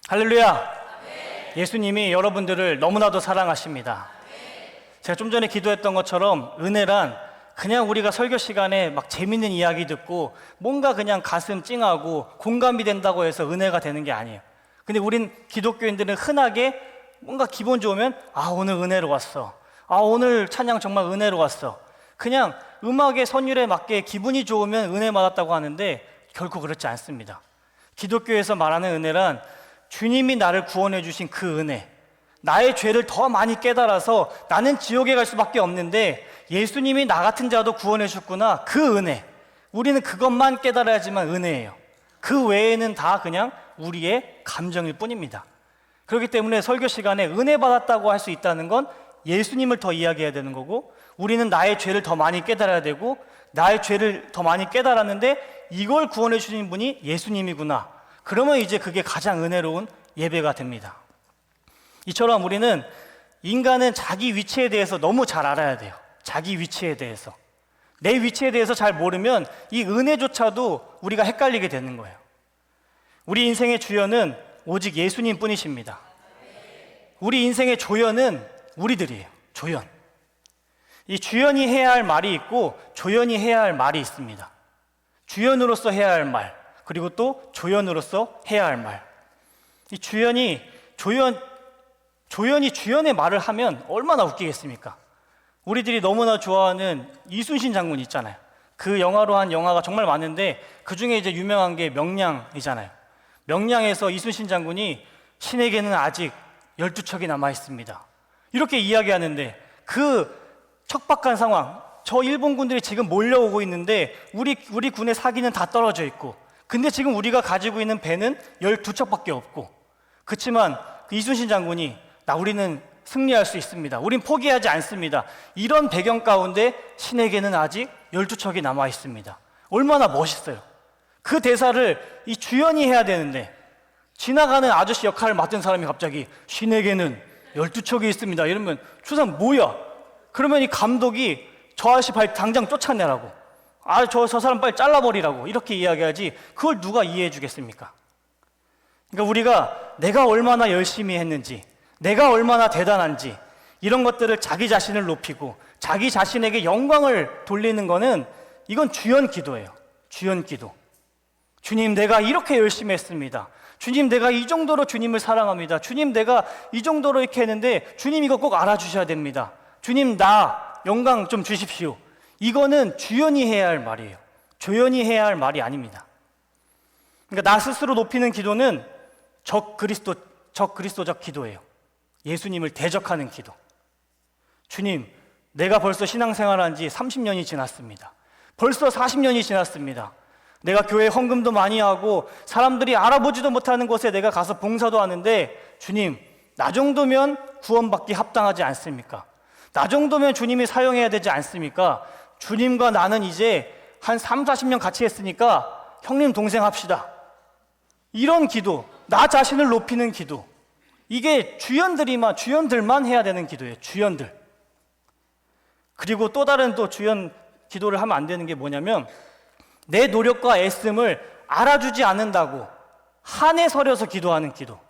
할렐루야. 예수님이 여러분들을 너무나도 사랑하십니다. 제가 좀 전에 기도했던 것처럼 은혜란 그냥 우리가 설교 시간에 막 재밌는 이야기 듣고 뭔가 그냥 가슴 찡하고 공감이 된다고 해서 은혜가 되는 게 아니에요. 근데 우린 기독교인들은 흔하게 뭔가 기분 좋으면 오늘 은혜로 왔어. 오늘 찬양 정말 은혜로 왔어. 그냥 음악의 선율에 맞게 기분이 좋으면 은혜 받았다고 하는데 결코 그렇지 않습니다. 기독교에서 말하는 은혜란 주님이 나를 구원해 주신 그 은혜, 나의 죄를 더 많이 깨달아서 나는 지옥에 갈 수밖에 없는데 예수님이 나 같은 자도 구원해 주셨구나, 그 은혜. 우리는 그것만 깨달아야지만 은혜예요. 그 외에는 다 그냥 우리의 감정일 뿐입니다. 그렇기 때문에 설교 시간에 은혜 받았다고 할 수 있다는 건 예수님을 더 이야기해야 되는 거고, 우리는 나의 죄를 더 많이 깨달아야 되고, 나의 죄를 더 많이 깨달았는데 이걸 구원해 주신 분이 예수님이구나. 그러면 이제 그게 가장 은혜로운 예배가 됩니다. 이처럼 우리는 인간은 자기 위치에 대해서 너무 잘 알아야 돼요. 자기 위치에 대해서. 내 위치에 대해서 잘 모르면 이 은혜조차도 우리가 헷갈리게 되는 거예요. 우리 인생의 주연은 오직 예수님 뿐이십니다. 우리 인생의 조연은 우리들이에요. 조연. 이 주연이 해야 할 말이 있고 조연이 해야 할 말이 있습니다. 주연으로서 해야 할 말, 그리고 또 조연으로서 해야 할 말. 이 주연이 주연의 말을 하면 얼마나 웃기겠습니까? 우리들이 너무나 좋아하는 이순신 장군 있잖아요. 그 영화로 한 영화가 정말 많은데 그 중에 이제 유명한 게 명량이잖아요. 명량에서 이순신 장군이 신에게는 아직 12척이 남아 있습니다. 이렇게 이야기하는데 그 척박한 상황, 저 일본군들이 지금 몰려오고 있는데 우리 군의 사기는 다 떨어져 있고, 근데 지금 우리가 가지고 있는 배는 12척밖에 없고, 그렇지만 그 이순신 장군이 우리는 승리할 수 있습니다. 우린 포기하지 않습니다. 이런 배경 가운데 신에게는 아직 12척이 남아 있습니다. 얼마나 멋있어요. 그 대사를 이 주연이 해야 되는데 지나가는 아저씨 역할을 맡은 사람이 갑자기 신에게는 12척이 있습니다 이러면 저 사람 뭐야? 그러면 이 감독이 저 아저씨 빨리 당장 쫓아내라고, 저 사람 빨리 잘라버리라고 이렇게 이야기하지, 그걸 누가 이해해 주겠습니까? 그러니까 우리가 내가 얼마나 열심히 했는지, 내가 얼마나 대단한지, 이런 것들을 자기 자신을 높이고 자기 자신에게 영광을 돌리는 거는 이건 주연 기도예요. 주연 기도. 주님, 내가 이렇게 열심히 했습니다. 주님, 내가 이 정도로 주님을 사랑합니다. 주님, 내가 이 정도로 이렇게 했는데 주님 이거 꼭 알아주셔야 됩니다. 주님, 나 영광 좀 주십시오. 이거는 주연이 해야 할 말이에요. 조연이 해야 할 말이 아닙니다. 그러니까 나 스스로 높이는 기도는 적그리스도적 기도예요. 예수님을 대적하는 기도. 주님, 내가 벌써 신앙생활한 지 30년이 지났습니다. 벌써 40년이 지났습니다. 내가 교회 헌금도 많이 하고 사람들이 알아보지도 못하는 곳에 내가 가서 봉사도 하는데 주님, 나 정도면 구원받기 합당하지 않습니까? 나 정도면 주님이 사용해야 되지 않습니까? 주님과 나는 이제 한 30-40년 같이 했으니까 형님 동생 합시다. 이런 기도, 나 자신을 높이는 기도, 이게 주연들만 해야 되는 기도예요. 주연들. 그리고 또 다른 주연 기도를 하면 안 되는 게 뭐냐면, 내 노력과 애씀을 알아주지 않는다고 한에 서려서 기도하는 기도.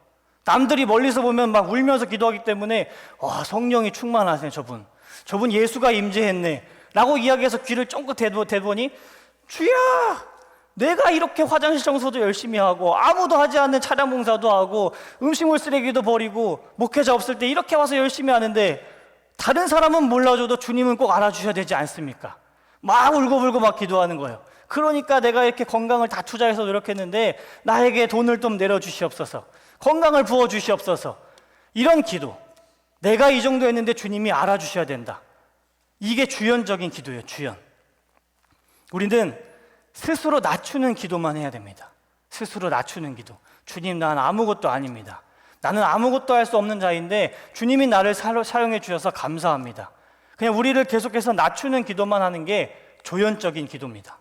남들이 멀리서 보면 막 울면서 기도하기 때문에 성령이 충만하세요. 저분 예수가 임재했네 라고 이야기해서 귀를 쫑긋 대보니, 주야, 내가 이렇게 화장실 청소도 열심히 하고 아무도 하지 않는 차량 봉사도 하고 음식물 쓰레기도 버리고 목회자 없을 때 이렇게 와서 열심히 하는데 다른 사람은 몰라줘도 주님은 꼭 알아주셔야 되지 않습니까? 막 울고불고 막 기도하는 거예요. 그러니까 내가 이렇게 건강을 다 투자해서 노력했는데 나에게 돈을 좀 내려주시옵소서, 건강을 부어주시옵소서. 이런 기도, 내가 이 정도 했는데 주님이 알아주셔야 된다. 이게 주연적인 기도예요. 주연. 우리는 스스로 낮추는 기도만 해야 됩니다. 스스로 낮추는 기도. 주님, 난 아무것도 아닙니다. 나는 아무것도 할 수 없는 자인데 주님이 나를 사용해 주셔서 감사합니다. 그냥 우리를 계속해서 낮추는 기도만 하는 게 조연적인 기도입니다.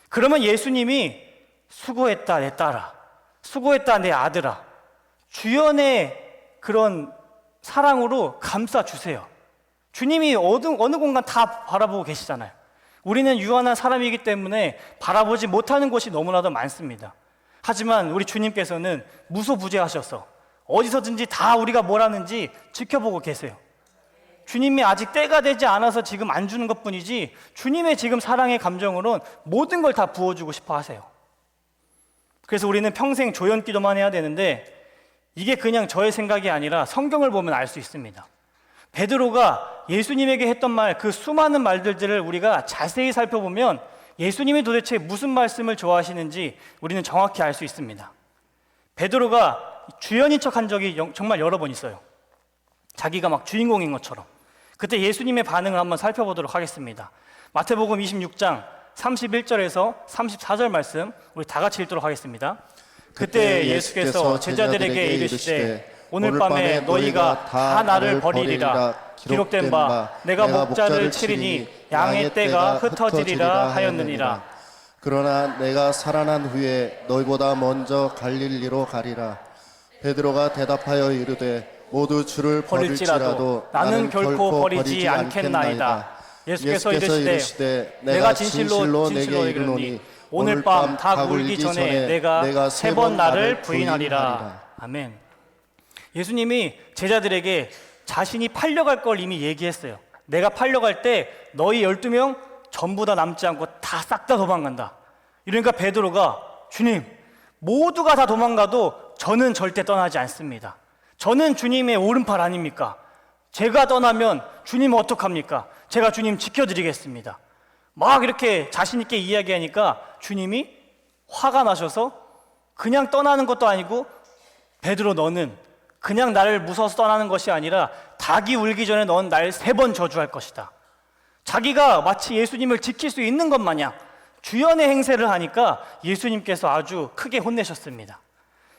그러면 예수님이 수고했다 내 딸아, 수고했다 내 아들아, 주연의 그런 사랑으로 감싸주세요. 주님이 어느 공간 다 바라보고 계시잖아요. 우리는 유한한 사람이기 때문에 바라보지 못하는 곳이 너무나도 많습니다. 하지만 우리 주님께서는 무소부재하셔서 어디서든지 다 우리가 뭘 하는지 지켜보고 계세요. 주님이 아직 때가 되지 않아서 지금 안 주는 것뿐이지 주님의 지금 사랑의 감정으론 모든 걸 다 부어주고 싶어 하세요. 그래서 우리는 평생 조연기도만 해야 되는데 이게 그냥 저의 생각이 아니라 성경을 보면 알 수 있습니다. 베드로가 예수님에게 했던 말, 그 수많은 말들을 우리가 자세히 살펴보면 예수님이 도대체 무슨 말씀을 좋아하시는지 우리는 정확히 알 수 있습니다. 베드로가 주연인 척한 적이 정말 여러 번 있어요. 자기가 막 주인공인 것처럼. 그때 예수님의 반응을 한번 살펴보도록 하겠습니다. 마태복음 26장 31절에서 34절 말씀 우리 다 같이 읽도록 하겠습니다. 그때 예수께서 제자들에게 이르시되 오늘 밤에 너희가 다 나를 버리리라. 기록된 바 내가 목자를 치리니 양의 떼가 흩어지리라 하였느니라. 그러나 내가 살아난 후에 너희보다 먼저 갈릴리로 가리라. 베드로가 대답하여 이르되 모두 주를 버릴지라도 나는 결코 버리지 않겠나이다. 예수께서 이르시되 내가 진실로 너에게 이르노니 오늘 밤 닭 울기 전에 내가 세 번 나를 부인하리라. 아멘. 예수님이 제자들에게 자신이 팔려갈 걸 이미 얘기했어요. 내가 팔려갈 때 너희 12명 전부 다 남지 않고 다 싹 다 도망간다. 이러니까 베드로가 주님, 모두가 다 도망가도 저는 절대 떠나지 않습니다. 저는 주님의 오른팔 아닙니까? 제가 떠나면 주님 어떡합니까? 제가 주님 지켜드리겠습니다. 막 이렇게 자신 있게 이야기하니까 주님이 화가 나셔서 그냥 떠나는 것도 아니고 베드로 너는 그냥 나를 무서워서 떠나는 것이 아니라 닭이 울기 전에 넌 날 3번 저주할 것이다. 자기가 마치 예수님을 지킬 수 있는 것 마냥 주연의 행세를 하니까 예수님께서 아주 크게 혼내셨습니다.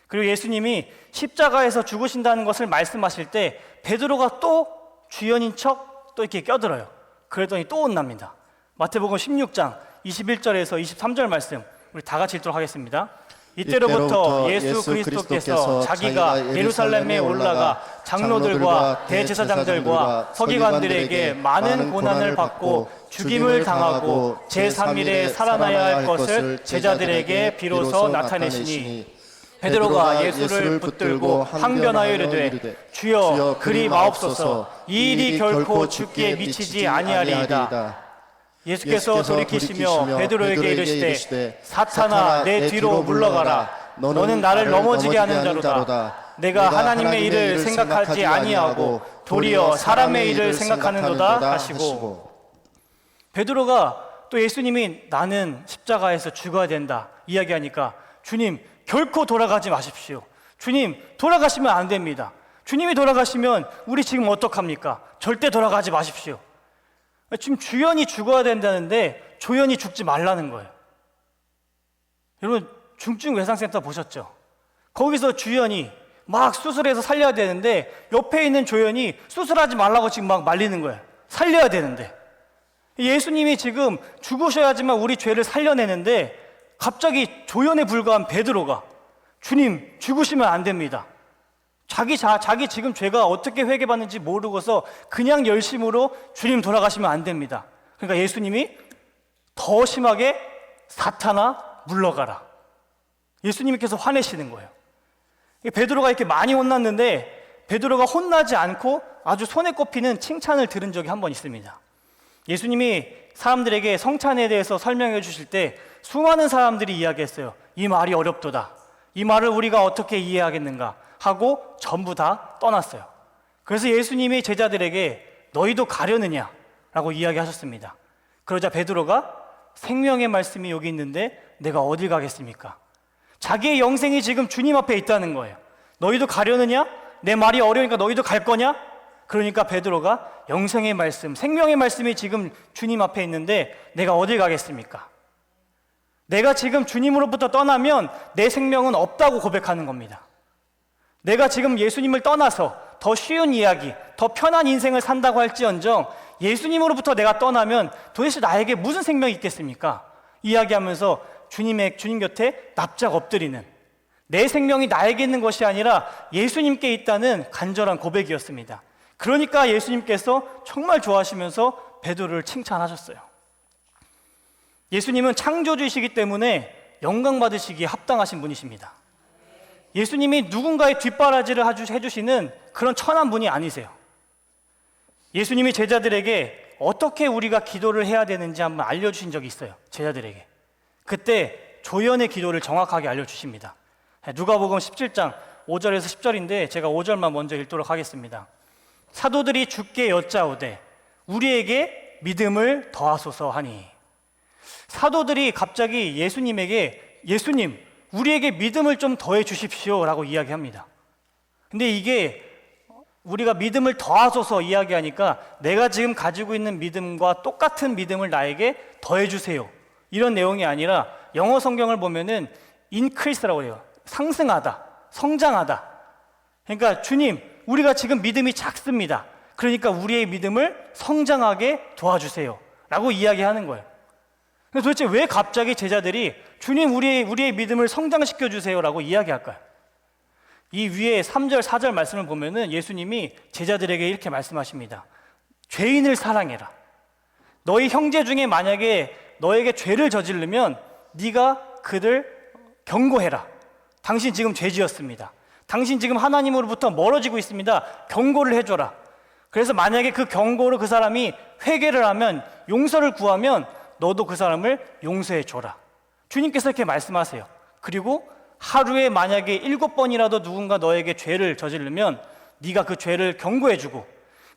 그리고 예수님이 십자가에서 죽으신다는 것을 말씀하실 때 베드로가 또 주연인 척 또 이렇게 껴들어요. 그랬더니 또 혼납니다. 마태복음 16장 21절에서 23절 말씀 우리 다 같이 읽도록 하겠습니다. 이때로부터 예수 그리스도께서 자기가 예루살렘에 올라가 장로들과 대제사장들과 서기관들에게 많은 고난을 받고 죽임을 당하고 제3일에 살아나야 할 것을 제자들에게 비로소 나타내시니 베드로가 예수를 붙들고 항변하여 이르되 주여 그리 마옵소서 이 일이 결코 죽기에 미치지 아니하리이다. 예수께서 돌이키시며 베드로에게 이르시되 사탄아 내 뒤로 물러가라. 너는 나를 넘어지게 하는 자로다. 내가 하나님의 일을 생각하지 아니하고 도리어 사람의 일을 생각하는도다 하시고. 베드로가 또 예수님이 나는 십자가에서 죽어야 된다 이야기하니까 주님 결코 돌아가지 마십시오. 주님 돌아가시면 안 됩니다. 주님이 돌아가시면 우리 지금 어떡합니까? 절대 돌아가지 마십시오. 지금 주연이 죽어야 된다는데 조연이 죽지 말라는 거예요. 여러분 중증외상센터 보셨죠? 거기서 주연이 막 수술해서 살려야 되는데 옆에 있는 조연이 수술하지 말라고 지금 막 말리는 거예요. 살려야 되는데 예수님이 지금 죽으셔야지만 우리 죄를 살려내는데 갑자기 조연에 불과한 베드로가 주님 죽으시면 안 됩니다. 자기 지금 죄가 어떻게 회개받는지 모르고서 그냥 열심으로 주님 돌아가시면 안 됩니다. 그러니까 예수님이 더 심하게 사탄아 물러가라. 예수님께서 화내시는 거예요. 베드로가 이렇게 많이 혼났는데 베드로가 혼나지 않고 아주 손에 꼽히는 칭찬을 들은 적이 한 번 있습니다. 예수님이 사람들에게 성찬에 대해서 설명해 주실 때 수많은 사람들이 이야기했어요. 이 말이 어렵도다. 이 말을 우리가 어떻게 이해하겠는가 하고 전부 다 떠났어요. 그래서 예수님이 제자들에게 너희도 가려느냐 라고 이야기하셨습니다. 그러자 베드로가 생명의 말씀이 여기 있는데 내가 어딜 가겠습니까? 자기의 영생이 지금 주님 앞에 있다는 거예요. 너희도 가려느냐? 내 말이 어려우니까 너희도 갈 거냐? 그러니까 베드로가 영생의 말씀, 생명의 말씀이 지금 주님 앞에 있는데 내가 어딜 가겠습니까? 내가 지금 주님으로부터 떠나면 내 생명은 없다고 고백하는 겁니다. 내가 지금 예수님을 떠나서 더 쉬운 이야기, 더 편한 인생을 산다고 할지언정 예수님으로부터 내가 떠나면 도대체 나에게 무슨 생명이 있겠습니까? 이야기하면서 주님 곁에 납작 엎드리는, 내 생명이 나에게 있는 것이 아니라 예수님께 있다는 간절한 고백이었습니다. 그러니까 예수님께서 정말 좋아하시면서 베드로를 칭찬하셨어요. 예수님은 창조주이시기 때문에 영광 받으시기에 합당하신 분이십니다. 예수님이 누군가의 뒷바라지를 해주시는 그런 천한 분이 아니세요. 예수님이 제자들에게 어떻게 우리가 기도를 해야 되는지 한번 알려주신 적이 있어요. 제자들에게. 그때 조연의 기도를 정확하게 알려주십니다. 누가복음 17장 5절에서 10절인데 제가 5절만 먼저 읽도록 하겠습니다. 사도들이 주께 여짜오되 우리에게 믿음을 더하소서 하니. 사도들이 갑자기 예수님에게 예수님 우리에게 믿음을 좀 더해 주십시오 라고 이야기합니다. 근데 이게 우리가 믿음을 더하소서 이야기하니까 내가 지금 가지고 있는 믿음과 똑같은 믿음을 나에게 더해 주세요 이런 내용이 아니라 영어 성경을 보면은 increase라고 해요. 상승하다, 성장하다. 그러니까 주님 우리가 지금 믿음이 작습니다. 그러니까 우리의 믿음을 성장하게 도와주세요 라고 이야기하는 거예요. 도대체 왜 갑자기 제자들이 주님 우리의 믿음을 성장시켜 주세요 라고 이야기할까요? 이 위에 3절 4절 말씀을 보면은 예수님이 제자들에게 이렇게 말씀하십니다. 죄인을 사랑해라. 너희 형제 중에 만약에 너에게 죄를 저지르면 네가 그들 경고해라. 당신 지금 죄 지었습니다. 당신 지금 하나님으로부터 멀어지고 있습니다. 경고를 해줘라. 그래서 만약에 그 경고로 그 사람이 회개를 하면 용서를 구하면 너도 그 사람을 용서해 줘라. 주님께서 이렇게 말씀하세요. 그리고 하루에 만약에 7번이라도 누군가 너에게 죄를 저지르면 네가 그 죄를 경고해 주고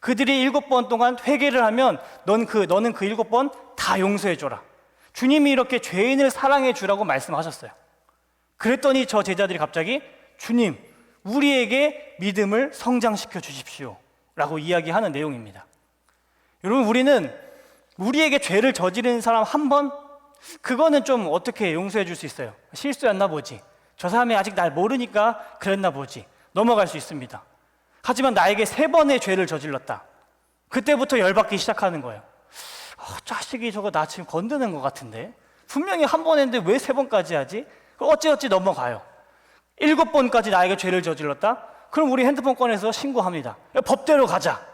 그들이 7번 동안 회개를 하면 너는 그 7번 다 용서해 줘라. 주님이 이렇게 죄인을 사랑해 주라고 말씀하셨어요. 그랬더니 저 제자들이 갑자기 주님 우리에게 믿음을 성장시켜 주십시오 라고 이야기하는 내용입니다. 여러분 우리는 우리에게 죄를 저지른 사람 한 번? 그거는 좀 어떻게 용서해 줄 수 있어요. 실수였나 보지. 저 사람이 아직 날 모르니까 그랬나 보지. 넘어갈 수 있습니다. 하지만 나에게 3번의 죄를 저질렀다. 그때부터 열받기 시작하는 거예요. 자식이 저거 나 지금 건드는 것 같은데 분명히 한 번 했는데 왜 3번까지 하지? 어찌어찌 넘어가요. 7번까지 나에게 죄를 저질렀다? 그럼 우리 핸드폰 꺼내서 신고합니다. 법대로 가자.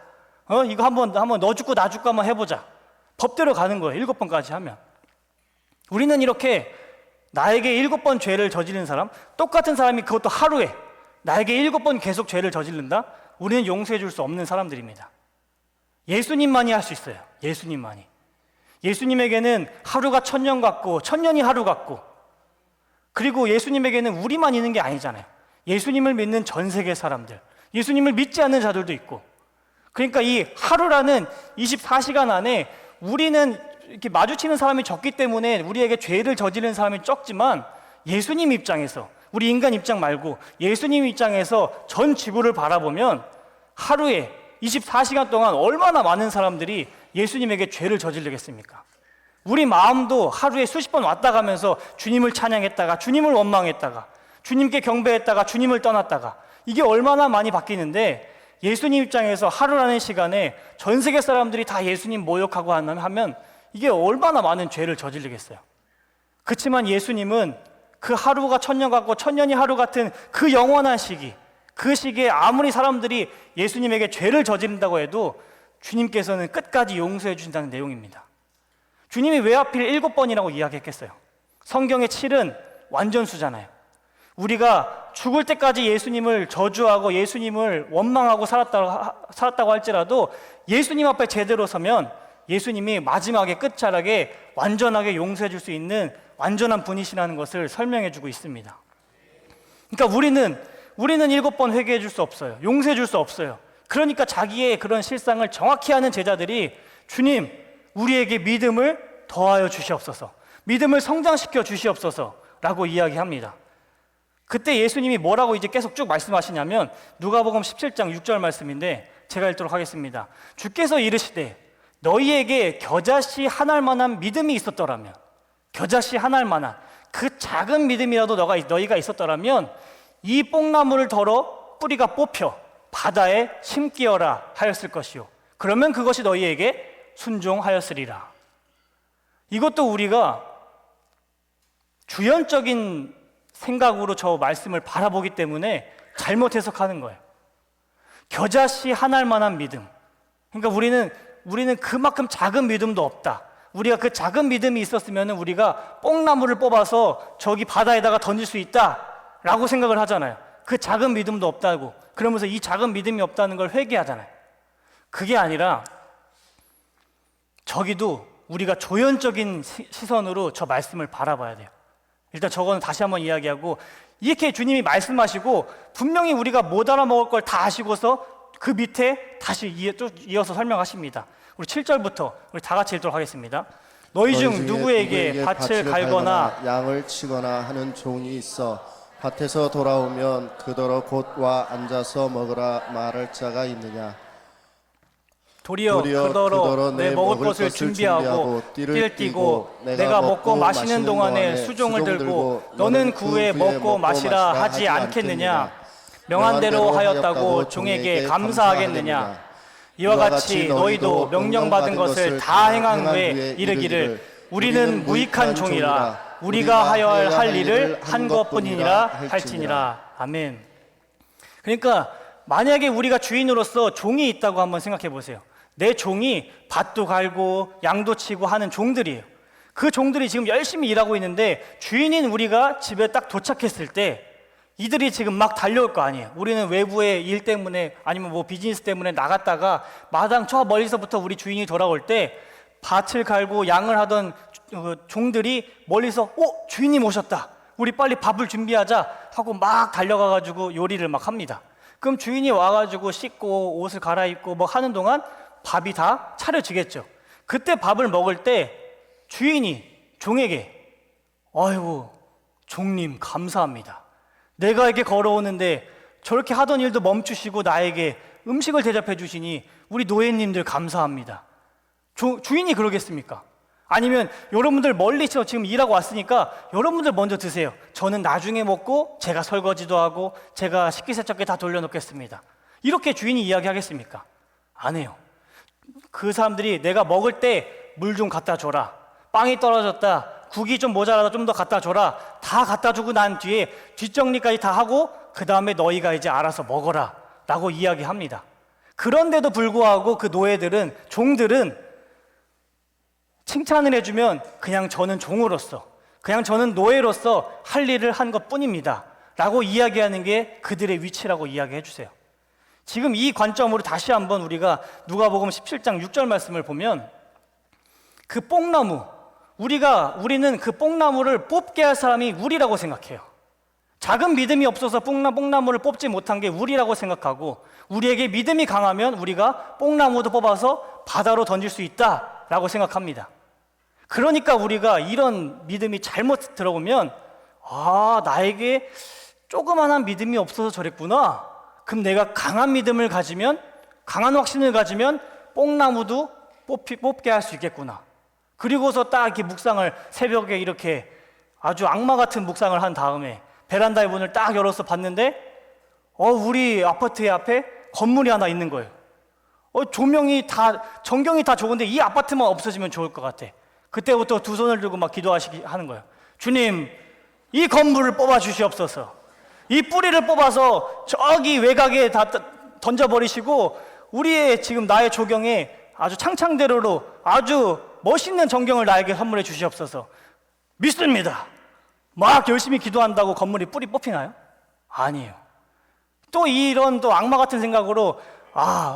이거 한번 너 죽고 나 죽고 한번 해보자. 법대로 가는 거예요. 7번까지 하면. 우리는 이렇게 나에게 7번 죄를 저지른 사람, 똑같은 사람이 그것도 하루에 나에게 7번 계속 죄를 저지른다? 우리는 용서해 줄 수 없는 사람들입니다. 예수님만이 할 수 있어요. 예수님만이. 예수님에게는 하루가 1000년 같고 1000년이 하루 같고, 그리고 예수님에게는 우리만 있는 게 아니잖아요. 예수님을 믿는 전 세계 사람들, 예수님을 믿지 않는 자들도 있고. 그러니까 이 하루라는 24시간 안에 우리는 이렇게 마주치는 사람이 적기 때문에 우리에게 죄를 저지른 사람이 적지만, 예수님 입장에서, 우리 인간 입장 말고 예수님 입장에서 전 지구를 바라보면 하루에 24시간 동안 얼마나 많은 사람들이 예수님에게 죄를 저지르겠습니까? 우리 마음도 하루에 수십 번 왔다 가면서 주님을 찬양했다가 주님을 원망했다가 주님께 경배했다가 주님을 떠났다가, 이게 얼마나 많이 바뀌는데, 예수님 입장에서 하루라는 시간에 전 세계 사람들이 다 예수님 모욕하고 하면 이게 얼마나 많은 죄를 저지르겠어요. 그렇지만 예수님은 그 하루가 1000년 같고 1000년이 하루 같은 그 영원한 시기, 그 시기에 아무리 사람들이 예수님에게 죄를 저지른다고 해도 주님께서는 끝까지 용서해 주신다는 내용입니다. 주님이 왜 하필 7번이라고 이야기했겠어요? 성경의 7은 완전수잖아요. 우리가 죽을 때까지 예수님을 저주하고 예수님을 원망하고 살았다고 할지라도 예수님 앞에 제대로 서면 예수님이 마지막에 끝자락에 완전하게 용서해 줄 수 있는 완전한 분이시라는 것을 설명해 주고 있습니다. 그러니까 우리는 7번 회개해 줄 수 없어요. 용서해 줄 수 없어요. 그러니까 자기의 그런 실상을 정확히 아는 제자들이 주님, 우리에게 믿음을 더하여 주시옵소서, 믿음을 성장시켜 주시옵소서 라고 이야기합니다. 그때 예수님이 뭐라고 이제 계속 쭉 말씀하시냐면 누가복음 17장 6절 말씀인데 제가 읽도록 하겠습니다. 주께서 이르시되 너희에게 겨자씨 한 알만한 믿음이 있었더라면, 겨자씨 한 알만한 그 작은 믿음이라도 너희가 있었더라면 이 뽕나무를 덜어 뿌리가 뽑혀 바다에 심기어라 하였을 것이요, 그러면 그것이 너희에게 순종하였으리라. 이것도 우리가 주연적인 생각으로 저 말씀을 바라보기 때문에 잘못 해석하는 거예요. 겨자씨 한 알만한 믿음, 그러니까 우리는 그만큼 작은 믿음도 없다, 우리가 그 작은 믿음이 있었으면 우리가 뽕나무를 뽑아서 저기 바다에다가 던질 수 있다라고 생각을 하잖아요. 그 작은 믿음도 없다고. 그러면서 이 작은 믿음이 없다는 걸 회개하잖아요. 그게 아니라 저기도 우리가 조연적인 시선으로 저 말씀을 바라봐야 돼요. 일단 저거는 다시 한번 이야기하고, 이렇게 주님이 말씀하시고 분명히 우리가 못 알아먹을 걸 다 아시고서 그 밑에 다시 이어서 설명하십니다. 우리 7절부터 우리 다 같이 읽도록 하겠습니다. 너희 중 누구에게 밭을 갈거나 양을 치거나 하는 종이 있어 밭에서 돌아오면 그더러 곧 와 앉아서 먹으라 말할 자가 있느냐? 도리어 그더러 내 먹을 것을 준비하고 띠를 띠고 내가 먹고 마시는 동안에 수종을 들고 너는 그 후에 먹고 마시라 하지 않겠느냐? 명한 대로 하였다고 종에게 감사하겠느냐? 이와 같이 너희도 명령받은 것을 다 행한 후에 이르기를 우리는 무익한 종이라 우리가 하여야 할 일을 한 것뿐이니라 할지니라. 아멘. 그러니까 만약에 우리가 주인으로서 종이 있다고 한번 생각해 보세요. 내 종이 밭도 갈고 양도 치고 하는 종들이에요. 그 종들이 지금 열심히 일하고 있는데 주인인 우리가 집에 딱 도착했을 때 이들이 지금 막 달려올 거 아니에요. 우리는 외부의 일 때문에 아니면 뭐 비즈니스 때문에 나갔다가 마당 저 멀리서부터 우리 주인이 돌아올 때 밭을 갈고 양을 하던 종들이 멀리서 주인님 오셨다, 우리 빨리 밥을 준비하자 하고 막 달려가가지고 요리를 막 합니다. 그럼 주인이 와가지고 씻고 옷을 갈아입고 뭐 하는 동안 밥이 다 차려지겠죠. 그때 밥을 먹을 때 주인이 종에게 아이고 종님 감사합니다, 내가 이렇게 걸어오는데 저렇게 하던 일도 멈추시고 나에게 음식을 대접해 주시니 우리 노예님들 감사합니다. 주인이 그러겠습니까? 아니면 여러분들 멀리서 지금 일하고 왔으니까 여러분들 먼저 드세요, 저는 나중에 먹고 제가 설거지도 하고 제가 식기세척기 다 돌려놓겠습니다, 이렇게 주인이 이야기하겠습니까? 안 해요. 그 사람들이 내가 먹을 때 물 좀 갖다 줘라, 빵이 떨어졌다, 국이 좀 모자라다 좀 더 갖다 줘라, 다 갖다 주고 난 뒤에 뒷정리까지 다 하고 그 다음에 너희가 이제 알아서 먹어라 라고 이야기합니다. 그런데도 불구하고 그 노예들은, 종들은 칭찬을 해주면 그냥 저는 종으로서, 그냥 저는 노예로서 할 일을 한 것뿐입니다 라고 이야기하는 게 그들의 위치라고 이야기해 주세요. 지금 이 관점으로 다시 한번 우리가 누가복음 17장 6절 말씀을 보면 그 뽕나무, 우리는 그 뽕나무를 뽑게 할 사람이 우리라고 생각해요. 작은 믿음이 없어서 뽕나무를 뽑지 못한 게 우리라고 생각하고, 우리에게 믿음이 강하면 우리가 뽕나무도 뽑아서 바다로 던질 수 있다라고 생각합니다. 그러니까 우리가 이런 믿음이 잘못 들어오면 나에게 조그만한 믿음이 없어서 저랬구나, 그럼 내가 강한 믿음을 가지면, 강한 확신을 가지면 뽕나무도 뽑게 할 수 있겠구나. 그리고서 딱 이렇게 묵상을 새벽에 이렇게 아주 악마 같은 묵상을 한 다음에 베란다의 문을 딱 열어서 봤는데 우리 아파트의 앞에 건물이 하나 있는 거예요. 조명이 다, 전경이 다 좋은데 이 아파트만 없어지면 좋을 것 같아. 그때부터 두 손을 들고 막 하는 거예요. 주님, 이 건물을 뽑아 주시옵소서. 이 뿌리를 뽑아서 저기 외곽에 다 던져버리시고 우리의 지금 나의 조경에 아주 창창대로로 아주 멋있는 전경을 나에게 선물해 주시옵소서. 믿습니다. 막 열심히 기도한다고 건물이 뿌리 뽑히나요? 아니에요. 또 이런 또 악마 같은 생각으로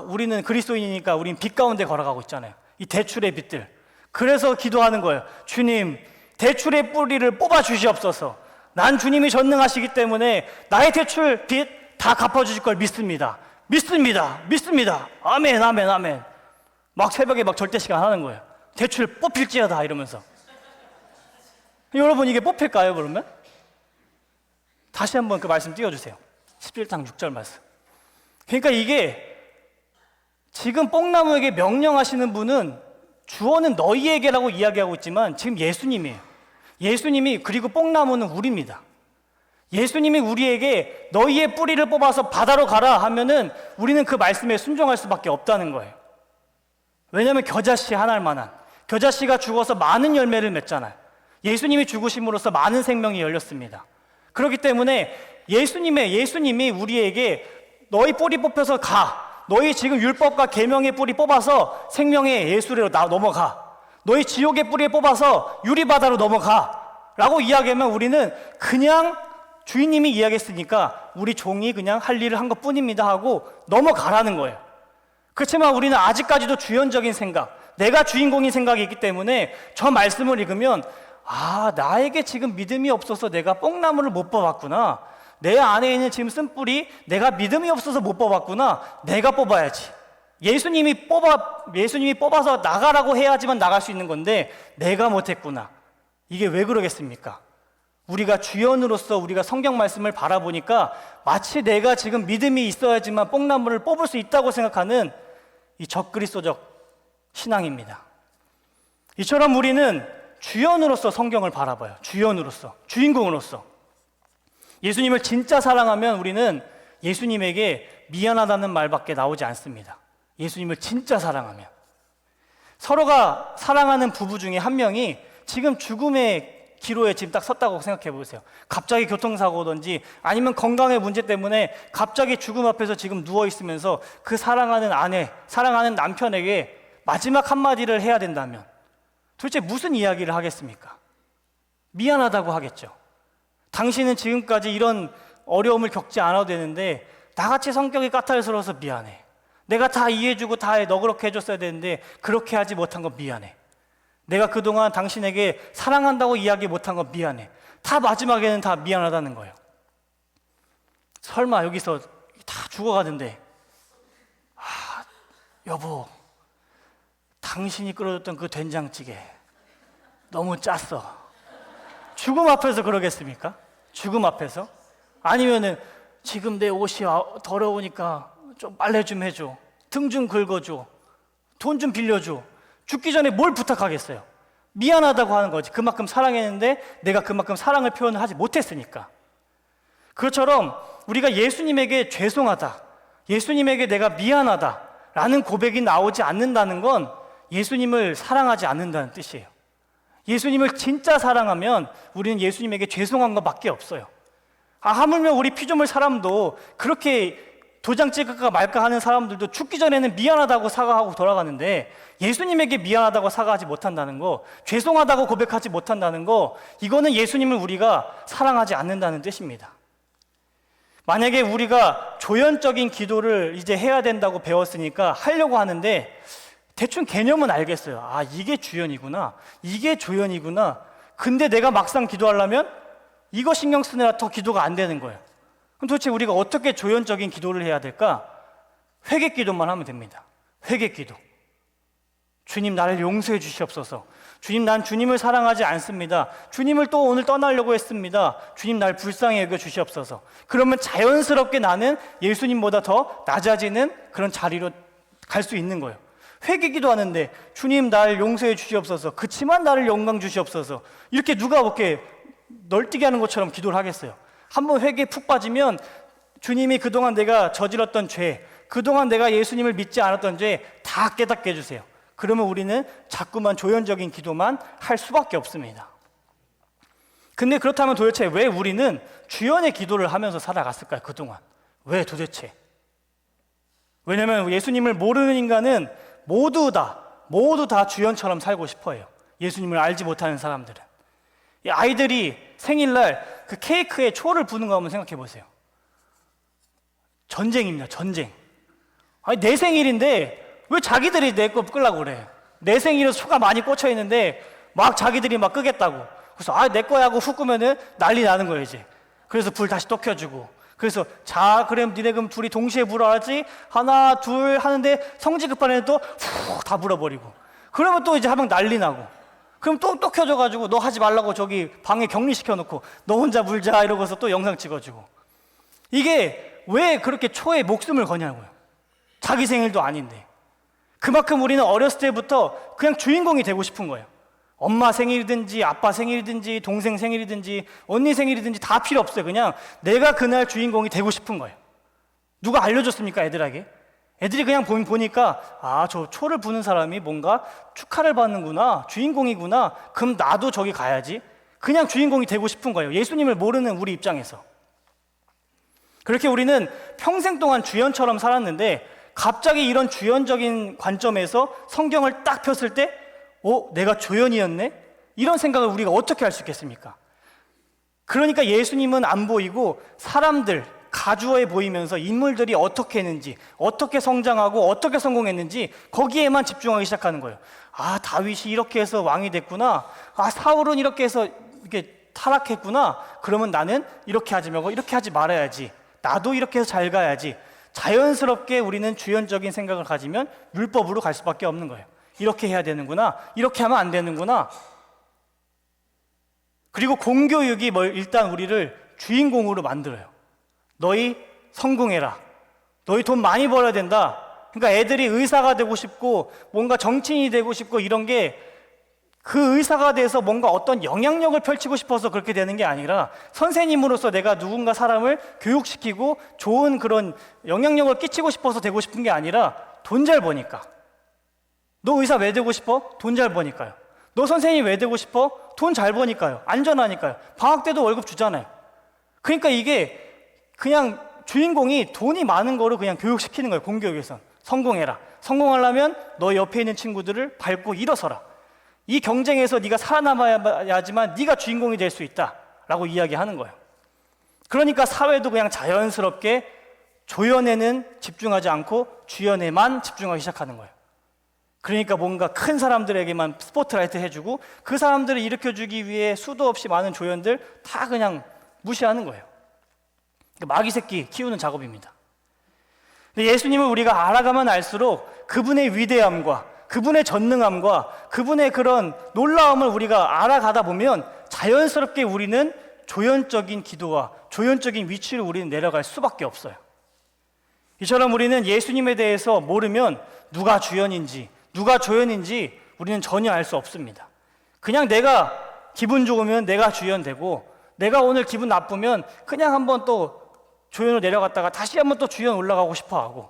우리는 그리스도인이니까 우린 빛 가운데 걸어가고 있잖아요. 이 대출의 빛들. 그래서 기도하는 거예요. 주님, 대출의 뿌리를 뽑아 주시옵소서. 난 주님이 전능하시기 때문에 나의 대출 빚 다 갚아주실 걸 믿습니다. 믿습니다. 아멘, 아멘, 아멘. 막 새벽에 막 절대시간 하는 거예요. 대출 뽑힐지어다 이러면서. 여러분, 이게 뽑힐까요 그러면? 다시 한번 그 말씀 띄워주세요. 11장 6절 말씀. 그러니까 이게 지금 뽕나무에게 명령하시는 분은 주어는 너희에게라고 이야기하고 있지만 지금 예수님이에요. 예수님이, 그리고 뽕나무는 우리입니다. 예수님이 우리에게 너희의 뿌리를 뽑아서 바다로 가라 하면은 우리는 그 말씀에 순종할 수밖에 없다는 거예요. 왜냐하면 겨자씨 하나일 만한, 겨자씨가 죽어서 많은 열매를 맺잖아요. 예수님이 죽으심으로써 많은 생명이 열렸습니다. 그렇기 때문에 예수님이 우리에게 너희 뿌리 뽑혀서 가, 너희 지금 율법과 계명의 뿌리 뽑아서 생명의 예수로 넘어가, 너희 지옥의 뿌리에 뽑아서 유리바다로 넘어가 라고 이야기하면 우리는 그냥 주인님이 이야기했으니까 우리 종이 그냥 할 일을 한 것뿐입니다 하고 넘어가라는 거예요. 그렇지만 우리는 아직까지도 주연적인 생각, 내가 주인공인 생각이 있기 때문에 저 말씀을 읽으면 나에게 지금 믿음이 없어서 내가 뽕나무를 못 뽑았구나, 내 안에 있는 지금 쓴뿌리 내가 믿음이 없어서 못 뽑았구나, 내가 뽑아야지. 예수님이 뽑아서 나가라고 해야지만 나갈 수 있는 건데 내가 못했구나. 이게 왜 그러겠습니까? 우리가 주연으로서 우리가 성경 말씀을 바라보니까 마치 내가 지금 믿음이 있어야지만 뽕나무를 뽑을 수 있다고 생각하는 이 적그리스도적 신앙입니다. 이처럼 우리는 주연으로서 성경을 바라봐요. 주연으로서, 주인공으로서. 예수님을 진짜 사랑하면 우리는 예수님에게 미안하다는 말밖에 나오지 않습니다. 예수님을 진짜 사랑하면. 서로가 사랑하는 부부 중에 한 명이 지금 죽음의 기로에 지금 딱 섰다고 생각해 보세요. 갑자기 교통사고든지 아니면 건강의 문제 때문에 갑자기 죽음 앞에서 지금 누워 있으면서 그 사랑하는 아내, 사랑하는 남편에게 마지막 한마디를 해야 된다면 도대체 무슨 이야기를 하겠습니까? 미안하다고 하겠죠. 당신은 지금까지 이런 어려움을 겪지 않아도 되는데 나같이 성격이 까탈스러워서 미안해. 내가 다 이해해주고 다 너그럽게 해줬어야 되는데 그렇게 하지 못한 건 미안해. 내가 그동안 당신에게 사랑한다고 이야기 못한 건 미안해. 다 마지막에는 다 미안하다는 거예요. 설마 여기서 다 죽어가는데 여보, 당신이 끓여줬던 그 된장찌개 너무 짰어. 죽음 앞에서 그러겠습니까? 죽음 앞에서? 아니면은 지금 내 옷이 더러우니까 좀 빨래 좀 해줘, 등 좀 긁어줘, 돈 좀 빌려줘. 죽기 전에 뭘 부탁하겠어요? 미안하다고 하는 거지. 그만큼 사랑했는데 내가 그만큼 사랑을 표현하지 못했으니까. 그것처럼 우리가 예수님에게 죄송하다, 예수님에게 내가 미안하다 라는 고백이 나오지 않는다는 건 예수님을 사랑하지 않는다는 뜻이에요. 예수님을 진짜 사랑하면 우리는 예수님에게 죄송한 것밖에 없어요. 하물며 우리 피조물 사람도 그렇게 도장 찍을까 말까 하는 사람들도 죽기 전에는 미안하다고 사과하고 돌아가는데 예수님에게 미안하다고 사과하지 못한다는 거, 죄송하다고 고백하지 못한다는 거, 이거는 예수님을 우리가 사랑하지 않는다는 뜻입니다. 만약에 우리가 조연적인 기도를 이제 해야 된다고 배웠으니까 하려고 하는데 대충 개념은 알겠어요. 이게 주연이구나, 이게 조연이구나. 근데 내가 막상 기도하려면 이거 신경 쓰느라 더 기도가 안 되는 거예요. 그럼 도대체 우리가 어떻게 조연적인 기도를 해야 될까? 회개 기도만 하면 됩니다. 회개 기도. 주님, 나를 용서해 주시옵소서. 주님, 난 주님을 사랑하지 않습니다. 주님을 또 오늘 떠나려고 했습니다. 주님, 날 불쌍히 여겨 주시옵소서. 그러면 자연스럽게 나는 예수님보다 더 낮아지는 그런 자리로 갈 수 있는 거예요. 회개 기도하는데 주님, 날 용서해 주시옵소서, 그치만 나를 영광 주시옵소서, 이렇게 누가 이렇게 널뛰게 하는 것처럼 기도를 하겠어요? 한번 회개에 푹 빠지면 주님이 그동안 내가 저질렀던 죄, 그동안 내가 예수님을 믿지 않았던 죄 다 깨닫게 해주세요. 그러면 우리는 자꾸만 조연적인 기도만 할 수밖에 없습니다. 근데 그렇다면 도대체 왜 우리는 주연의 기도를 하면서 살아갔을까요? 그동안 왜 도대체? 왜냐면 예수님을 모르는 인간은 모두 다 주연처럼 살고 싶어해요. 예수님을 알지 못하는 사람들은. 이 아이들이 생일날 그 케이크에 초를 부는 거 한번 생각해 보세요. 전쟁입니다. 전쟁. 내 생일인데 왜 자기들이 내 거 끄려고 그래? 내 생일에 초가 많이 꽂혀 있는데 막 자기들이 막 끄겠다고. 그래서 내 거야 하고 훅 끄면은 난리 나는 거예요, 이제. 그래서 불 다시 또 켜주고. 그래서 그럼 니네 그럼 둘이 동시에 불어야지. 하나, 둘 하는데 성질 급한 애는 또 훅 다 불어버리고. 그러면 또 이제 한 명 난리 나고. 그럼 또 켜져가지고 너 하지 말라고 저기 방에 격리시켜놓고 너 혼자 불자 이러고서 또 영상 찍어주고. 이게 왜 그렇게 초에 목숨을 거냐고요. 자기 생일도 아닌데. 그만큼 우리는 어렸을 때부터 그냥 주인공이 되고 싶은 거예요. 엄마 생일이든지 아빠 생일이든지 동생 생일이든지 언니 생일이든지 다 필요 없어요. 그냥 내가 그날 주인공이 되고 싶은 거예요. 누가 알려줬습니까, 애들에게? 애들이 그냥 보니까 저 초를 부는 사람이 뭔가 축하를 받는구나, 주인공이구나, 그럼 나도 저기 가야지. 그냥 주인공이 되고 싶은 거예요. 예수님을 모르는 우리 입장에서. 그렇게 우리는 평생 동안 주연처럼 살았는데 갑자기 이런 주연적인 관점에서 성경을 딱 폈을 때 내가 조연이었네? 이런 생각을 우리가 어떻게 할 수 있겠습니까? 그러니까 예수님은 안 보이고 사람들, 가주어에 보이면서 인물들이 어떻게 했는지, 어떻게 성장하고 어떻게 성공했는지 거기에만 집중하기 시작하는 거예요. 다윗이 이렇게 해서 왕이 됐구나. 사울은 이렇게 해서 이렇게 타락했구나. 그러면 나는 이렇게 하지 말고 이렇게 하지 말아야지. 나도 이렇게 해서 잘 가야지. 자연스럽게 우리는 주연적인 생각을 가지면 율법으로 갈 수밖에 없는 거예요. 이렇게 해야 되는구나. 이렇게 하면 안 되는구나. 그리고 공교육이 일단 우리를 주인공으로 만들어요. 너희 성공해라. 너희 돈 많이 벌어야 된다. 그러니까 애들이 의사가 되고 싶고 뭔가 정치인이 되고 싶고 이런 게 그 의사가 돼서 뭔가 어떤 영향력을 펼치고 싶어서 그렇게 되는 게 아니라 선생님으로서 내가 누군가 사람을 교육시키고 좋은 그런 영향력을 끼치고 싶어서 되고 싶은 게 아니라 돈 잘 버니까. 너 의사 왜 되고 싶어? 돈 잘 버니까요. 너 선생님 왜 되고 싶어? 돈 잘 버니까요. 안전하니까요. 방학 때도 월급 주잖아요. 그러니까 이게 그냥 주인공이 돈이 많은 거로 그냥 교육시키는 거예요. 공교육에선. 성공해라. 성공하려면 너 옆에 있는 친구들을 밟고 일어서라. 이 경쟁에서 네가 살아남아야지만 네가 주인공이 될 수 있다 라고 이야기하는 거예요. 그러니까 사회도 그냥 자연스럽게 조연에는 집중하지 않고 주연에만 집중하기 시작하는 거예요. 그러니까 뭔가 큰 사람들에게만 스포트라이트 해주고 그 사람들을 일으켜주기 위해 수도 없이 많은 조연들 다 그냥 무시하는 거예요. 마귀 새끼 키우는 작업입니다. 근데 예수님을 우리가 알아가면 알수록 그분의 위대함과 그분의 전능함과 그분의 그런 놀라움을 우리가 알아가다 보면 자연스럽게 우리는 조연적인 기도와 조연적인 위치로 우리는 내려갈 수밖에 없어요. 이처럼 우리는 예수님에 대해서 모르면 누가 주연인지 누가 조연인지 우리는 전혀 알 수 없습니다. 그냥 내가 기분 좋으면 내가 주연 되고 내가 오늘 기분 나쁘면 그냥 한번 또 조연으로 내려갔다가 다시 한번 또 주연 올라가고 싶어 하고,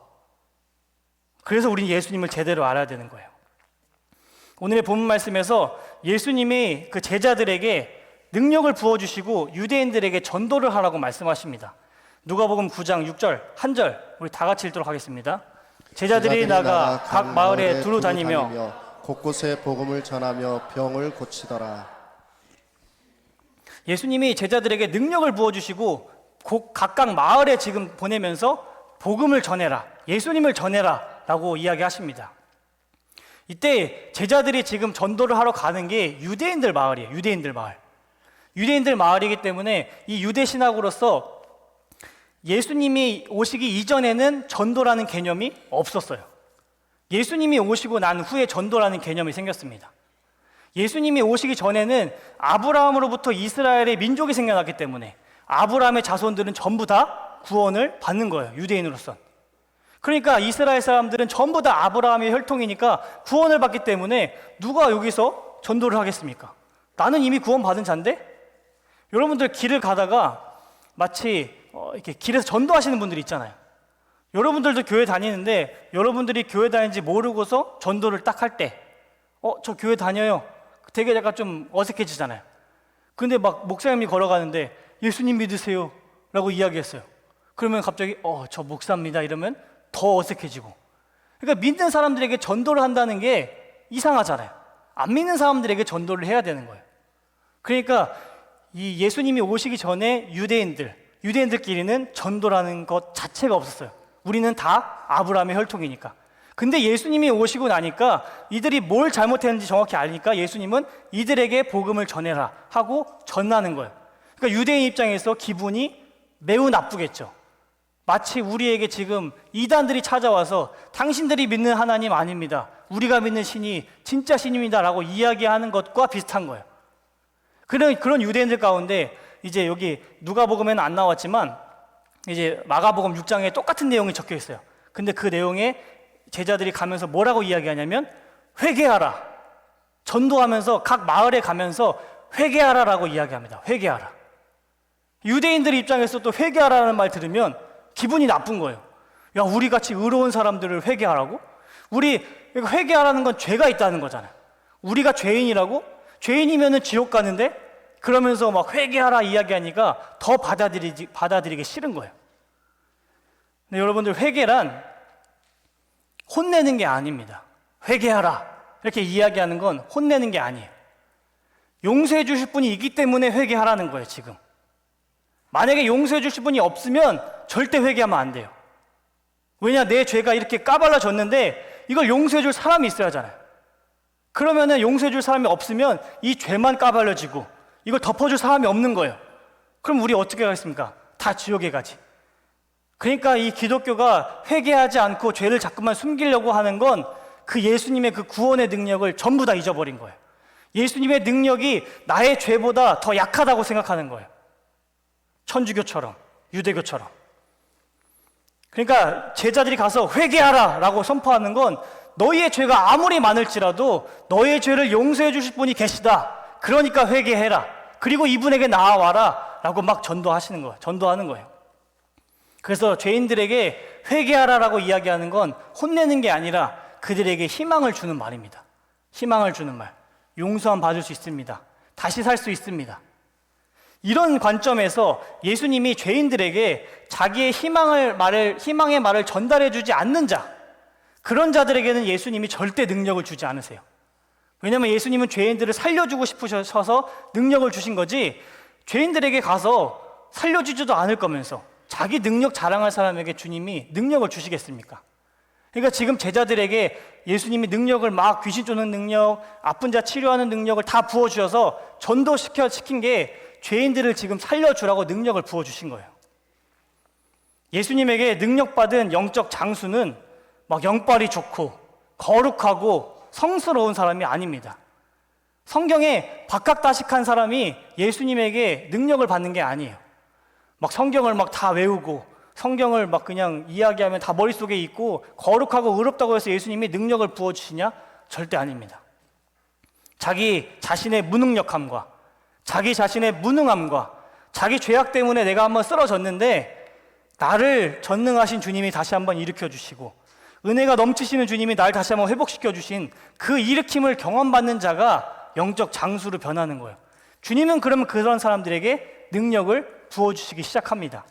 그래서 우리는 예수님을 제대로 알아야 되는 거예요. 오늘의 본문 말씀에서 예수님이 그 제자들에게 능력을 부어주시고 유대인들에게 전도를 하라고 말씀하십니다. 누가복음 9장 6절 한 절 우리 다 같이 읽도록 하겠습니다. 제자들이 나가 각 마을에 두루 다니며 곳곳에 복음을 전하며 병을 고치더라. 예수님이 제자들에게 능력을 부어주시고 각각 마을에 지금 보내면서 복음을 전해라, 예수님을 전해라 라고 이야기하십니다. 이때 제자들이 지금 전도를 하러 가는 게 유대인들 마을이에요. 유대인들 마을이기 때문에 이 유대 신학으로서 예수님이 오시기 이전에는 전도라는 개념이 없었어요. 예수님이 오시고 난 후에 전도라는 개념이 생겼습니다. 예수님이 오시기 전에는 아브라함으로부터 이스라엘의 민족이 생겨났기 때문에 아브라함의 자손들은 전부 다 구원을 받는 거예요. 유대인으로서. 그러니까 이스라엘 사람들은 전부 다 아브라함의 혈통이니까 구원을 받기 때문에 누가 여기서 전도를 하겠습니까? 나는 이미 구원받은 자인데? 여러분들 길을 가다가 마치 이렇게 길에서 전도하시는 분들이 있잖아요. 여러분들도 교회 다니는데 여러분들이 교회 다니는지 모르고서 전도를 딱 할 때 저 교회 다녀요. 되게 약간 좀 어색해지잖아요. 근데 막 목사님이 걸어가는데 예수님 믿으세요 라고 이야기했어요. 그러면 갑자기 저 목사입니다 이러면 더 어색해지고. 그러니까 믿는 사람들에게 전도를 한다는 게 이상하잖아요. 안 믿는 사람들에게 전도를 해야 되는 거예요. 그러니까 이 예수님이 오시기 전에 유대인들끼리는 전도라는 것 자체가 없었어요. 우리는 다 아브라함의 혈통이니까. 근데 예수님이 오시고 나니까 이들이 뭘 잘못했는지 정확히 아니까 예수님은 이들에게 복음을 전해라 하고 전하는 거예요. 그러니까 유대인 입장에서 기분이 매우 나쁘겠죠. 마치 우리에게 지금 이단들이 찾아와서 당신들이 믿는 하나님 아닙니다, 우리가 믿는 신이 진짜 신입니다 라고 이야기하는 것과 비슷한 거예요. 그런 유대인들 가운데 이제 여기 누가복음에는 안 나왔지만 이제 마가복음 6장에 똑같은 내용이 적혀 있어요. 근데 그 내용에 제자들이 가면서 뭐라고 이야기하냐면 회개하라, 전도하면서 각 마을에 가면서 회개하라라고 이야기합니다. 회개하라. 유대인들 입장에서 또 회개하라는 말 들으면 기분이 나쁜 거예요. 야, 우리 같이 의로운 사람들을 회개하라고? 우리 회개하라는 건 죄가 있다는 거잖아요. 우리가 죄인이라고? 죄인이면은 지옥 가는데 그러면서 막 회개하라 이야기하니까 더 받아들이기 싫은 거예요. 근데 여러분들 회개란 혼내는 게 아닙니다. 회개하라, 이렇게 이야기하는 건 혼내는 게 아니에요. 용서해 주실 분이 있기 때문에 회개하라는 거예요, 지금. 만약에 용서해 주실 분이 없으면 절대 회개하면 안 돼요. 왜냐, 내 죄가 이렇게 까발려졌는데 이걸 용서해 줄 사람이 있어야 하잖아요. 그러면은 용서해 줄 사람이 없으면 이 죄만 까발려지고 이걸 덮어줄 사람이 없는 거예요. 그럼 우리 어떻게 가겠습니까? 다 지옥에 가지. 그러니까 이 기독교가 회개하지 않고 죄를 자꾸만 숨기려고 하는 건 그 예수님의 그 구원의 능력을 전부 다 잊어버린 거예요. 예수님의 능력이 나의 죄보다 더 약하다고 생각하는 거예요. 천주교처럼, 유대교처럼. 그러니까 제자들이 가서 회개하라 라고 선포하는 건 너희의 죄가 아무리 많을지라도 너희의 죄를 용서해 주실 분이 계시다. 그러니까 회개해라. 그리고 이분에게 나아와라 라고 막 전도하는 거예요. 그래서 죄인들에게 회개하라라고 이야기하는 건 혼내는 게 아니라 그들에게 희망을 주는 말입니다. 희망을 주는 말. 용서함 받을 수 있습니다. 다시 살 수 있습니다. 이런 관점에서 예수님이 죄인들에게 자기의 희망의 말을 전달해 주지 않는 자, 그런 자들에게는 예수님이 절대 능력을 주지 않으세요. 왜냐하면 예수님은 죄인들을 살려주고 싶으셔서 능력을 주신 거지, 죄인들에게 가서 살려주지도 않을 거면서 자기 능력 자랑할 사람에게 주님이 능력을 주시겠습니까? 그러니까 지금 제자들에게 예수님이 능력을 막 귀신 쫓는 능력, 아픈 자 치료하는 능력을 다 부어주셔서 전도시킨 게 죄인들을 지금 살려주라고 능력을 부어주신 거예요. 예수님에게 능력받은 영적 장수는 막 영빨이 좋고 거룩하고 성스러운 사람이 아닙니다. 성경에 박학다식한 사람이 예수님에게 능력을 받는 게 아니에요. 막 성경을 막 다 외우고 성경을 막 그냥 이야기하면 다 머릿속에 있고 거룩하고 의롭다고 해서 예수님이 능력을 부어주시냐? 절대 아닙니다. 자기 자신의 무능력함과 자기 자신의 무능함과 자기 죄악 때문에 내가 한번 쓰러졌는데 나를 전능하신 주님이 다시 한번 일으켜 주시고 은혜가 넘치시는 주님이 날 다시 한번 회복시켜 주신 그 일으킴을 경험받는 자가 영적 장수로 변하는 거예요. 주님은 그러면 그런 사람들에게 능력을 부어주시기 시작합니다.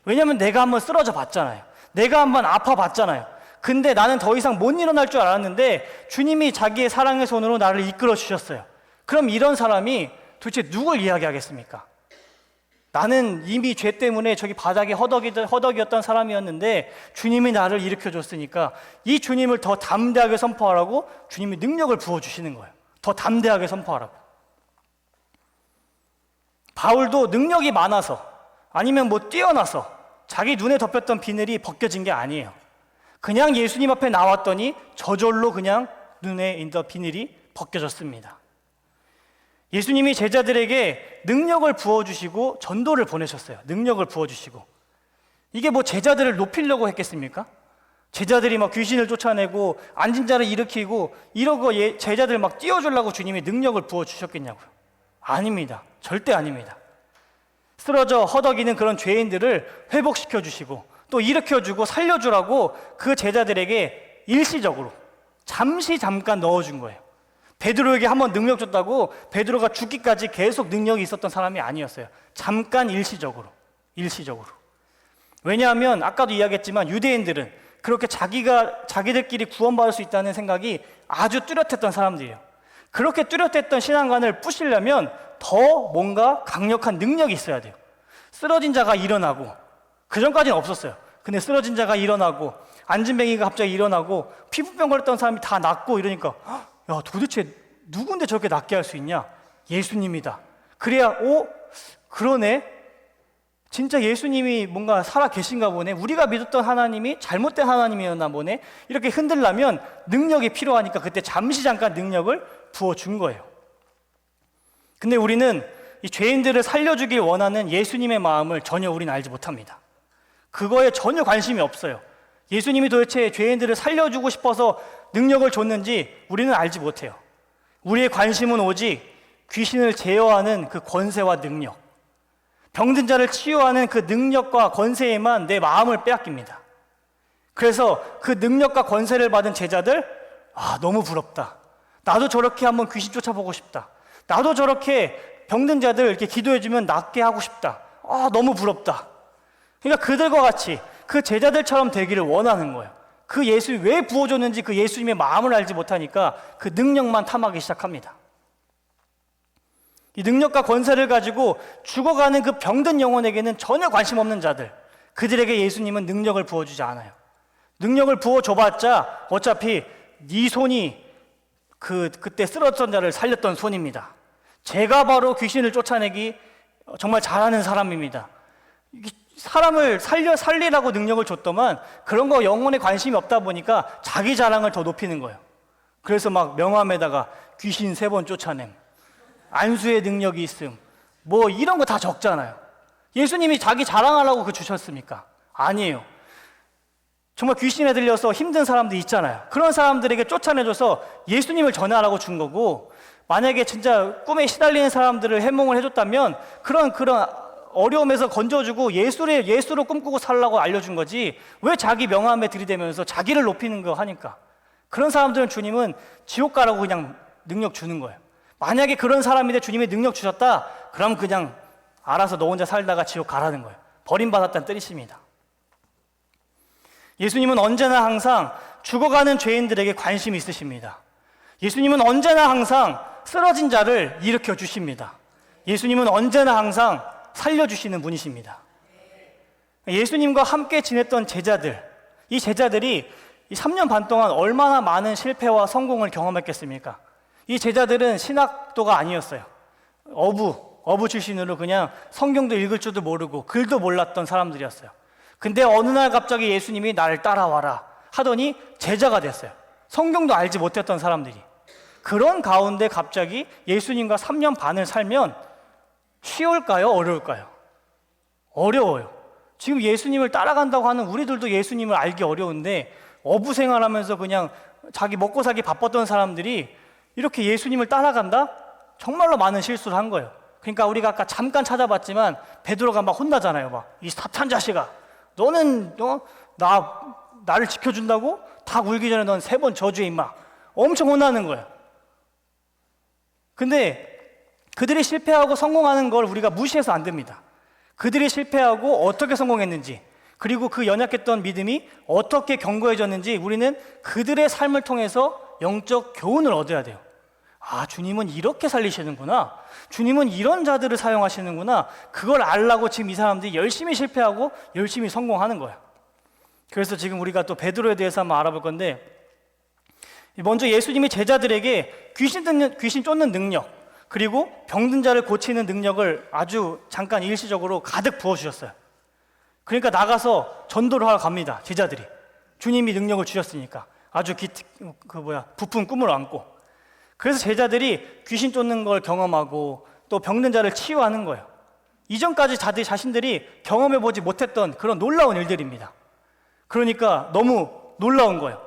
왜냐하면 내가 한번 쓰러져 봤잖아요. 내가 한번 아파 봤잖아요. 근데 나는 더 이상 못 일어날 줄 알았는데 주님이 자기의 사랑의 손으로 나를 이끌어 주셨어요. 그럼 이런 사람이 도대체 누굴 이야기하겠습니까? 나는 이미 죄 때문에 저기 바닥에 허덕이었던 사람이었는데 주님이 나를 일으켜 줬으니까 이 주님을 더 담대하게 선포하라고 주님이 능력을 부어주시는 거예요. 더 담대하게 선포하라고. 바울도 능력이 많아서 아니면 뭐 뛰어나서 자기 눈에 덮였던 비늘이 벗겨진 게 아니에요. 그냥 예수님 앞에 나왔더니 저절로 그냥 눈에 있던 비늘이 벗겨졌습니다. 예수님이 제자들에게 능력을 부어주시고 전도를 보내셨어요. 능력을 부어주시고. 이게 뭐 제자들을 높이려고 했겠습니까? 제자들이 막 귀신을 쫓아내고 앉은 자를 일으키고 이러고 제자들 막 띄워주려고 주님이 능력을 부어주셨겠냐고요. 아닙니다. 절대 아닙니다. 쓰러져 허덕이는 그런 죄인들을 회복시켜 주시고 또 일으켜주고 살려주라고 그 제자들에게 일시적으로 잠깐 넣어준 거예요. 베드로에게 한번 능력 줬다고 베드로가 죽기까지 계속 능력이 있었던 사람이 아니었어요. 잠깐 일시적으로. 왜냐하면 아까도 이야기했지만 유대인들은 그렇게 자기들끼리 구원받을 수 있다는 생각이 아주 뚜렷했던 사람들이에요. 그렇게 뚜렷했던 신앙관을 부시려면 더 뭔가 강력한 능력이 있어야 돼요. 쓰러진 자가 일어나고, 그 전까지는 없었어요. 근데 쓰러진 자가 일어나고 안진뱅이가 갑자기 일어나고 피부병 걸렸던 사람이 다 낫고 이러니까 야, 도대체 누군데 저렇게 낫게 할 수 있냐? 예수님이다. 그래야 그러네. 진짜 예수님이 뭔가 살아 계신가 보네. 우리가 믿었던 하나님이 잘못된 하나님이었나 보네. 이렇게 흔들려면 능력이 필요하니까 그때 잠깐 능력을 부어준 거예요. 근데 우리는 이 죄인들을 살려주길 원하는 예수님의 마음을 전혀 우리는 알지 못합니다. 그거에 전혀 관심이 없어요. 예수님이 도대체 죄인들을 살려주고 싶어서 능력을 줬는지 우리는 알지 못해요. 우리의 관심은 오직 귀신을 제어하는 그 권세와 능력, 병든 자를 치유하는 그 능력과 권세에만 내 마음을 빼앗깁니다. 그래서 그 능력과 권세를 받은 제자들, 너무 부럽다. 나도 저렇게 한번 귀신 쫓아보고 싶다. 나도 저렇게 병든 자들 이렇게 기도해주면 낫게 하고 싶다. 너무 부럽다. 그러니까 그들과 같이 그 제자들처럼 되기를 원하는 거예요. 그 예수 왜 부어줬는지 그 예수님의 마음을 알지 못하니까 그 능력만 탐하기 시작합니다. 이 능력과 권세를 가지고 죽어가는 그 병든 영혼에게는 전혀 관심 없는 자들, 그들에게 예수님은 능력을 부어주지 않아요. 능력을 부어줘봤자 어차피 네 손이 그때 쓰러졌던 자를 살렸던 손입니다. 제가 바로 귀신을 쫓아내기 정말 잘하는 사람입니다. 사람을 살리라고 능력을 줬더만 그런 거 영혼에 관심이 없다 보니까 자기 자랑을 더 높이는 거예요. 그래서 막 명함에다가 귀신 3번 쫓아냄, 안수의 능력이 있음, 뭐 이런 거 다 적잖아요. 예수님이 자기 자랑하려고 주셨습니까? 아니에요. 정말 귀신에 들려서 힘든 사람들 있잖아요. 그런 사람들에게 쫓아내줘서 예수님을 전하라고 준 거고, 만약에 진짜 꿈에 시달리는 사람들을 해몽을 해줬다면 그런 어려움에서 건져주고 예수로 꿈꾸고 살라고 알려준 거지, 왜 자기 명함에 들이대면서 자기를 높이는 거 하니까. 그런 사람들은 주님은 지옥 가라고 그냥 능력 주는 거예요. 만약에 그런 사람인데 주님이 능력 주셨다, 그럼 그냥 알아서 너 혼자 살다가 지옥 가라는 거예요. 버림받았다는 뜻입니다. 예수님은 언제나 항상 죽어가는 죄인들에게 관심이 있으십니다. 예수님은 언제나 항상 쓰러진 자를 일으켜 주십니다. 예수님은 언제나 항상 살려주시는 분이십니다. 예수님과 함께 지냈던 제자들, 이 제자들이 이 3년 반 동안 얼마나 많은 실패와 성공을 경험했겠습니까? 이 제자들은 신학도가 아니었어요. 어부 출신으로 그냥 성경도 읽을 줄도 모르고 글도 몰랐던 사람들이었어요. 근데 어느 날 갑자기 예수님이 나를 따라와라 하더니 제자가 됐어요. 성경도 알지 못했던 사람들이. 그런 가운데 갑자기 예수님과 3년 반을 살면 쉬울까요? 어려울까요? 어려워요. 지금 예수님을 따라간다고 하는 우리들도 예수님을 알기 어려운데, 어부 생활하면서 그냥 자기 먹고 살기 바빴던 사람들이 이렇게 예수님을 따라간다? 정말로 많은 실수를 한 거예요. 그러니까 우리가 아까 잠깐 찾아봤지만 베드로가 막 혼나잖아요. 막 이 사탄 자식아, 너는 나를 지켜준다고? 닭 울기 전에 넌 3번 저주해 임마. 엄청 혼나는 거예요. 근데 그들이 실패하고 성공하는 걸 우리가 무시해서 안 됩니다. 그들이 실패하고 어떻게 성공했는지, 그리고 그 연약했던 믿음이 어떻게 견고해졌는지 우리는 그들의 삶을 통해서 영적 교훈을 얻어야 돼요. 아, 주님은 이렇게 살리시는구나. 주님은 이런 자들을 사용하시는구나. 그걸 알라고 지금 이 사람들이 열심히 실패하고 열심히 성공하는 거예요. 그래서 지금 우리가 또 베드로에 대해서 한번 알아볼 건데, 먼저 예수님이 제자들에게 귀신 쫓는 능력, 그리고 병든 자를 고치는 능력을 아주 잠깐 일시적으로 가득 부어주셨어요. 그러니까 나가서 전도를 하러 갑니다. 제자들이 주님이 능력을 주셨으니까 아주 부푼 꿈을 안고. 그래서 제자들이 귀신 쫓는 걸 경험하고 또 병든 자를 치유하는 거예요. 이전까지 자신들이 경험해보지 못했던 그런 놀라운 일들입니다. 그러니까 너무 놀라운 거예요.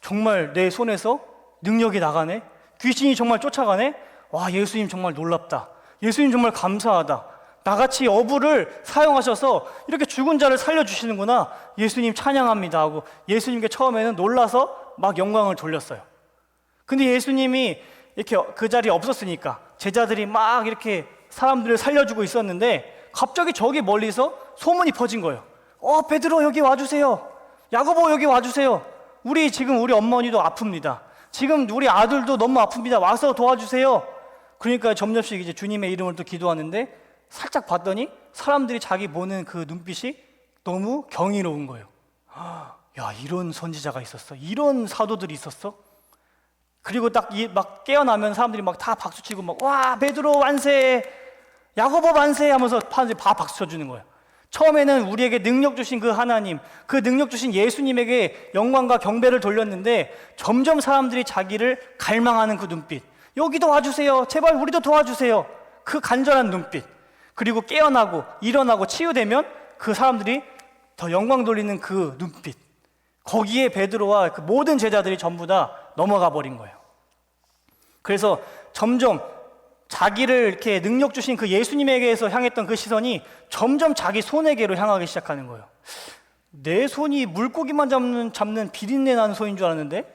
정말 내 손에서 능력이 나가네? 귀신이 정말 쫓아가네? 와, 예수님 정말 놀랍다. 예수님 정말 감사하다. 나같이 어부를 사용하셔서 이렇게 죽은 자를 살려주시는구나. 예수님 찬양합니다 하고 예수님께 처음에는 놀라서 막 영광을 돌렸어요. 근데 예수님이 이렇게 그 자리에 없었으니까 제자들이 막 이렇게 사람들을 살려주고 있었는데, 갑자기 저기 멀리서 소문이 퍼진 거예요. 베드로 여기 와주세요. 야고보 여기 와주세요. 우리 어머니도 아픕니다. 지금 우리 아들도 너무 아픕니다. 와서 도와주세요. 그러니까 점점씩 이제 주님의 이름을 또 기도하는데, 살짝 봤더니 사람들이 자기 보는 그 눈빛이 너무 경이로운 거예요. 야, 이런 선지자가 있었어? 이런 사도들이 있었어? 그리고 막 깨어나면 사람들이 막 다 박수치고 막, 와, 베드로 만세, 야고보 만세 하면서 사람들이 다 박수 쳐주는 거예요. 처음에는 우리에게 능력 주신 그 하나님, 그 능력 주신 예수님에게 영광과 경배를 돌렸는데, 점점 사람들이 자기를 갈망하는 그 눈빛, 여기도 와주세요, 제발 우리도 도와주세요, 그 간절한 눈빛, 그리고 깨어나고 일어나고 치유되면 그 사람들이 더 영광 돌리는 그 눈빛, 거기에 베드로와 그 모든 제자들이 전부 다 넘어가 버린 거예요. 그래서 점점 자기를 이렇게 능력 주신 그 예수님에게서 향했던 그 시선이 점점 자기 손에게로 향하기 시작하는 거예요. 내 손이 물고기만 잡는 비린내 나는 손인 줄 알았는데,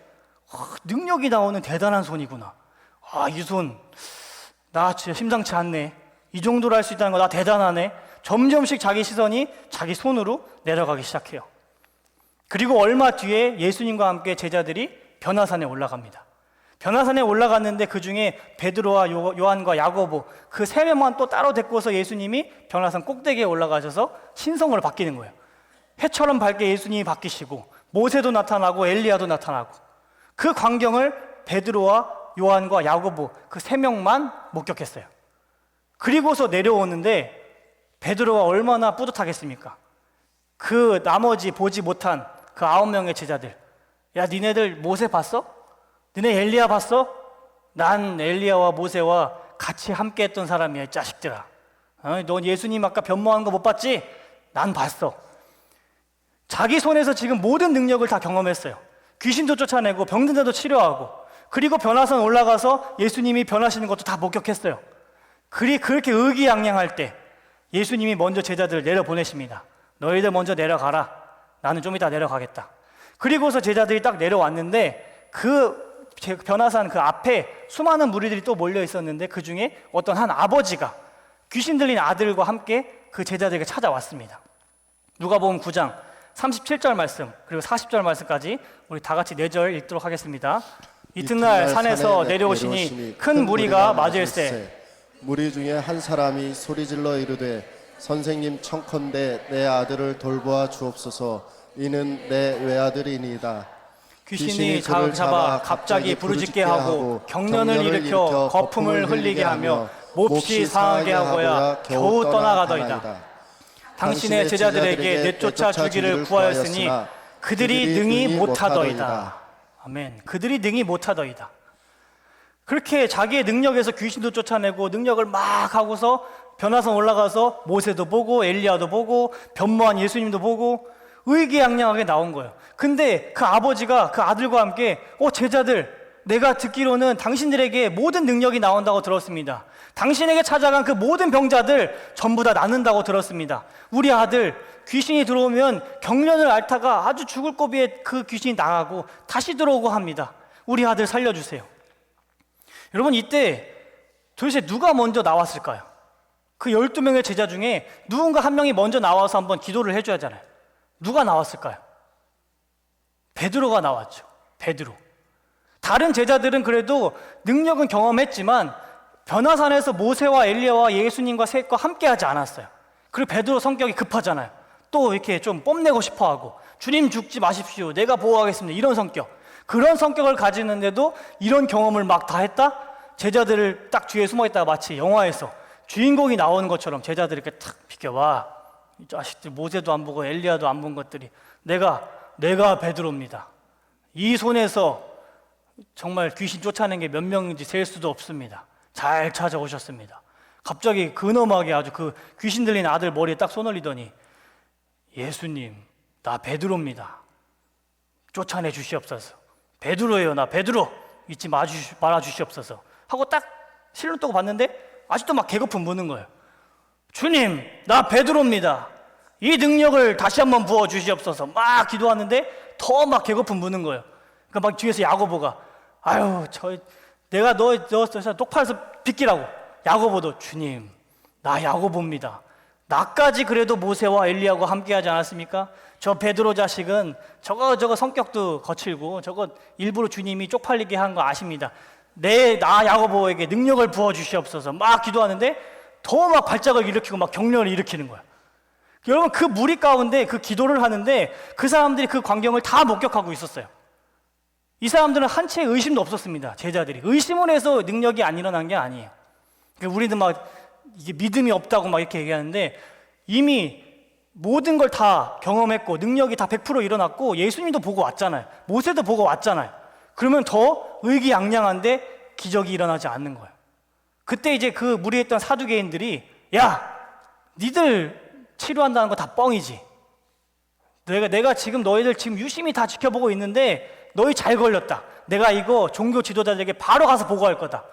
능력이 나오는 대단한 손이구나. 이 손, 나 진짜 심상치 않네. 이 정도로 할 수 있다는 거 나 대단하네. 점점씩 자기 시선이 자기 손으로 내려가기 시작해요. 그리고 얼마 뒤에 예수님과 함께 제자들이 변화산에 올라갑니다. 변화산에 올라갔는데 그 중에 베드로와 요한과 야고보 그 세 명만 또 따로 데리고서 예수님이 변화산 꼭대기에 올라가셔서 신성으로 바뀌는 거예요. 해처럼 밝게 예수님이 바뀌시고 모세도 나타나고 엘리야도 나타나고 그 광경을 베드로와 요한과 야고보 그 세 명만 목격했어요. 그리고서 내려오는데 베드로가 얼마나 뿌듯하겠습니까? 그 나머지 보지 못한 그 9명의 제자들, 야 니네들 모세 봤어? 너네 엘리야 봤어? 난 엘리야와 모세와 같이 함께 했던 사람이야, 이 자식들아. 넌 예수님 아까 변모한 거 못 봤지? 난 봤어. 자기 손에서 지금 모든 능력을 다 경험했어요. 귀신도 쫓아내고 병든 자도 치료하고 그리고 변화산 올라가서 예수님이 변하시는 것도 다 목격했어요. 그렇게 의기양양할 때 예수님이 먼저 제자들을 내려보내십니다. 너희들 먼저 내려가라. 나는 좀 이따 내려가겠다. 그리고서 제자들이 딱 내려왔는데 그 변화산 그 앞에 수많은 무리들이 또 몰려 있었는데 그 중에 어떤 한 아버지가 귀신 들린 아들과 함께 그 제자들에게 찾아왔습니다. 누가복음 9장 37절 말씀 그리고 40절 말씀까지 우리 다 같이 4절 읽도록 하겠습니다. 이튿날 산에서 내려오시니 큰 무리가 맞을세. 무리 중에 한 사람이 소리질러 이르되 선생님 청컨대 내 아들을 돌보아 주옵소서. 이는 내 외아들이니이다. 귀신이 자극 잡아 갑자기 부르짖게 하고 경련을 일으켜 거품을 흘리게 하며 몹시 상하게 하고야 겨우 떠나가더이다. 당신의 제자들에게 내쫓아 주기를 구하였으니 그들이 능히 못하더이다. 아멘. 그들이 능히 못하더이다. 그렇게 자기의 능력에서 귀신도 쫓아내고 능력을 막 하고서 변화산 올라가서 모세도 보고 엘리야도 보고 변모한 예수님도 보고 의기양양하게 나온 거예요. 근데 그 아버지가 그 아들과 함께 제자들 내가 듣기로는 당신들에게 모든 능력이 나온다고 들었습니다. 당신에게 찾아간 그 모든 병자들 전부 다 낫는다고 들었습니다. 우리 아들 귀신이 들어오면 경련을 앓다가 아주 죽을 고비에 그 귀신이 나가고 다시 들어오고 합니다. 우리 아들 살려주세요. 여러분 이때 도대체 누가 먼저 나왔을까요? 그 12명의 제자 중에 누군가 한 명이 먼저 나와서 한번 기도를 해줘야 하잖아요. 누가 나왔을까요? 베드로가 나왔죠. 베드로. 다른 제자들은 그래도 능력은 경험했지만 변화산에서 모세와 엘리야와 예수님과 셋과 함께하지 않았어요. 그리고 베드로 성격이 급하잖아요. 또 이렇게 좀 뽐내고 싶어하고 주님 죽지 마십시오. 내가 보호하겠습니다. 이런 성격. 그런 성격을 가지는데도 이런 경험을 막 다 했다? 제자들을 딱 뒤에 숨어있다가 마치 영화에서 주인공이 나오는 것처럼 제자들이 이렇게 탁 비켜와. 이 자식들 모세도 안 보고 엘리야도 안 본 것들이 내가 베드로입니다. 이 손에서 정말 귀신 쫓아낸 게 몇 명인지 셀 수도 없습니다. 잘 찾아오셨습니다. 갑자기 근엄하게 아주 그 귀신 들린 아들 머리에 딱 손 올리더니 예수님 나 베드로입니다. 쫓아내 주시옵소서. 베드로예요. 나 베드로 잊지 말아 주시옵소서 하고 딱 실눈 뜨고 봤는데 아직도 막 개거품 무는 거예요. 주님 나 베드로입니다. 이 능력을 다시 한번 부어 주시옵소서 막 기도하는데 더 막 개거품 무는 거예요. 그러니까 막 뒤에서 야고보가 아유 내가 너 똑바로서 비키라고. 야고보도 주님 나 야고보입니다. 나까지 그래도 모세와 엘리야와 함께하지 않았습니까? 저 베드로 자식은 저거 성격도 거칠고 저거 일부러 주님이 쪽팔리게 한 거 아십니다. 나 야고보에게 능력을 부어 주시옵소서 막 기도하는데 더 막 발작을 일으키고 막 경련을 일으키는 거야. 여러분 그 무리 가운데 그 기도를 하는데 그 사람들이 그 광경을 다 목격하고 있었어요. 이 사람들은 한 채의 의심도 없었습니다. 제자들이 의심을 해서 능력이 안 일어난 게 아니에요. 우리는 막 이게 믿음이 없다고 막 이렇게 얘기하는데 이미 모든 걸 다 경험했고 능력이 다 100% 일어났고 예수님도 보고 왔잖아요. 모세도 보고 왔잖아요. 그러면 더 의기양양한데 기적이 일어나지 않는 거예요. 그때 이제 그 무리에 있던 사두개인들이 야 니들 치료한다는 거 다 뻥이지. 내가 지금 너희들 지금 유심히 다 지켜보고 있는데 너희 잘 걸렸다. 내가 이거 종교 지도자들에게 바로 가서 보고할 거다.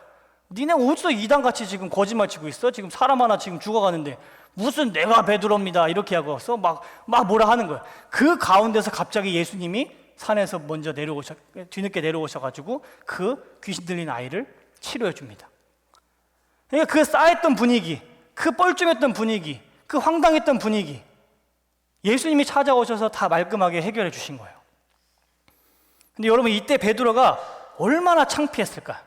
니네 어디서 이단같이 지금 거짓말 치고 있어? 지금 사람 하나 지금 죽어가는데 무슨 내가 베드로입니다 이렇게 하고서 막 뭐라 하는 거야. 그 가운데서 갑자기 예수님이 산에서 먼저 뒤늦게 내려오셔가지고 그 귀신 들린 아이를 치료해 줍니다. 그러니까 그 쌓였던 분위기, 그 뻘쭘했던 분위기, 그 황당했던 분위기, 예수님이 찾아오셔서 다 말끔하게 해결해 주신 거예요. 근데 여러분, 이때 베드로가 얼마나 창피했을까요?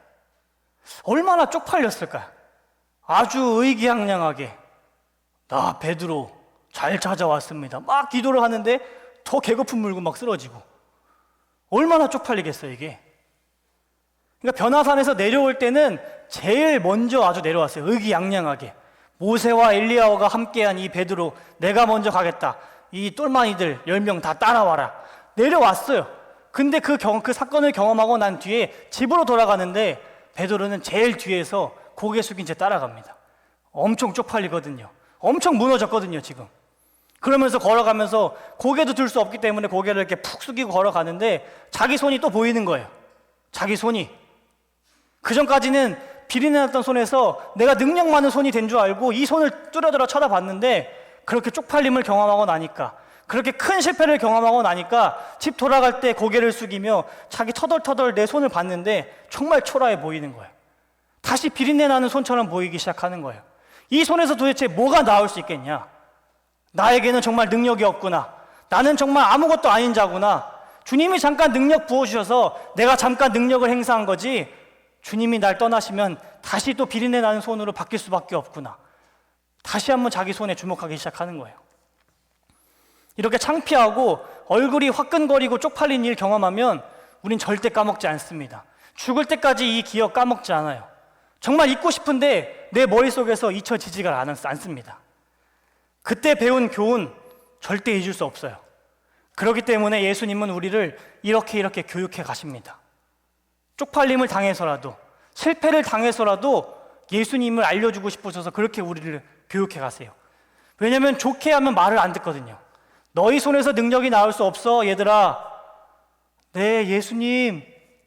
얼마나 쪽팔렸을까요? 아주 의기양양하게 나 베드로 잘 찾아왔습니다 막 기도를 하는데 더 개거품 물고 막 쓰러지고, 얼마나 쪽팔리겠어요 이게. 그러니까 변화산에서 내려올 때는 제일 먼저 아주 내려왔어요. 의기양양하게 모세와 엘리야가 함께한 이 베드로, 내가 먼저 가겠다, 이 똘마니들 10명 다 따라와라, 내려왔어요. 근데 그 사건을 경험하고 난 뒤에 집으로 돌아가는데 베드로는 제일 뒤에서 고개 숙인 채 따라갑니다. 엄청 쪽팔리거든요. 엄청 무너졌거든요 지금. 그러면서 걸어가면서 고개도 들 수 없기 때문에 고개를 이렇게 푹 숙이고 걸어가는데 자기 손이 또 보이는 거예요. 자기 손이. 그전까지는 비린내났던 손에서 내가 능력 많은 손이 된 줄 알고 이 손을 뚜려들어 쳐다봤는데, 그렇게 쪽팔림을 경험하고 나니까, 그렇게 큰 실패를 경험하고 나니까 집 돌아갈 때 고개를 숙이며 자기 터덜터덜 내 손을 봤는데 정말 초라해 보이는 거예요. 다시 비린내 나는 손처럼 보이기 시작하는 거예요. 이 손에서 도대체 뭐가 나올 수 있겠냐? 나에게는 정말 능력이 없구나. 나는 정말 아무것도 아닌 자구나. 주님이 잠깐 능력 부어주셔서 내가 잠깐 능력을 행사한 거지, 주님이 날 떠나시면 다시 또 비린내 나는 손으로 바뀔 수밖에 없구나. 다시 한번 자기 손에 주목하기 시작하는 거예요. 이렇게 창피하고 얼굴이 화끈거리고 쪽팔린 일 경험하면 우린 절대 까먹지 않습니다. 죽을 때까지 이 기억 까먹지 않아요. 정말 잊고 싶은데 내 머릿속에서 잊혀지지가 않습니다. 그때 배운 교훈 절대 잊을 수 없어요. 그렇기 때문에 예수님은 우리를 이렇게 교육해 가십니다. 쪽팔림을 당해서라도, 실패를 당해서라도 예수님을 알려주고 싶으셔서 그렇게 우리를 교육해 가세요. 왜냐하면 좋게 하면 말을 안 듣거든요. 너희 손에서 능력이 나올 수 없어 얘들아. 네 예수님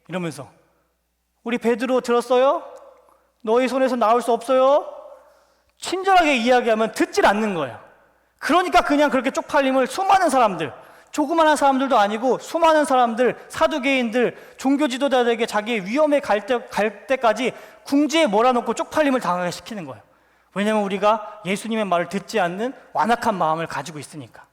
이러면서. 우리 베드로 들었어요? 너희 손에서 나올 수 없어요? 친절하게 이야기하면 듣질 않는 거예요. 그러니까 그냥 그렇게 쪽팔림을 수많은 사람들, 조그마한 사람들도 아니고 수많은 사람들, 사두개인들, 종교 지도자들에게 자기 위험에 갈 때까지 궁지에 몰아놓고 쪽팔림을 당하게 시키는 거예요. 왜냐하면 우리가 예수님의 말을 듣지 않는 완악한 마음을 가지고 있으니까.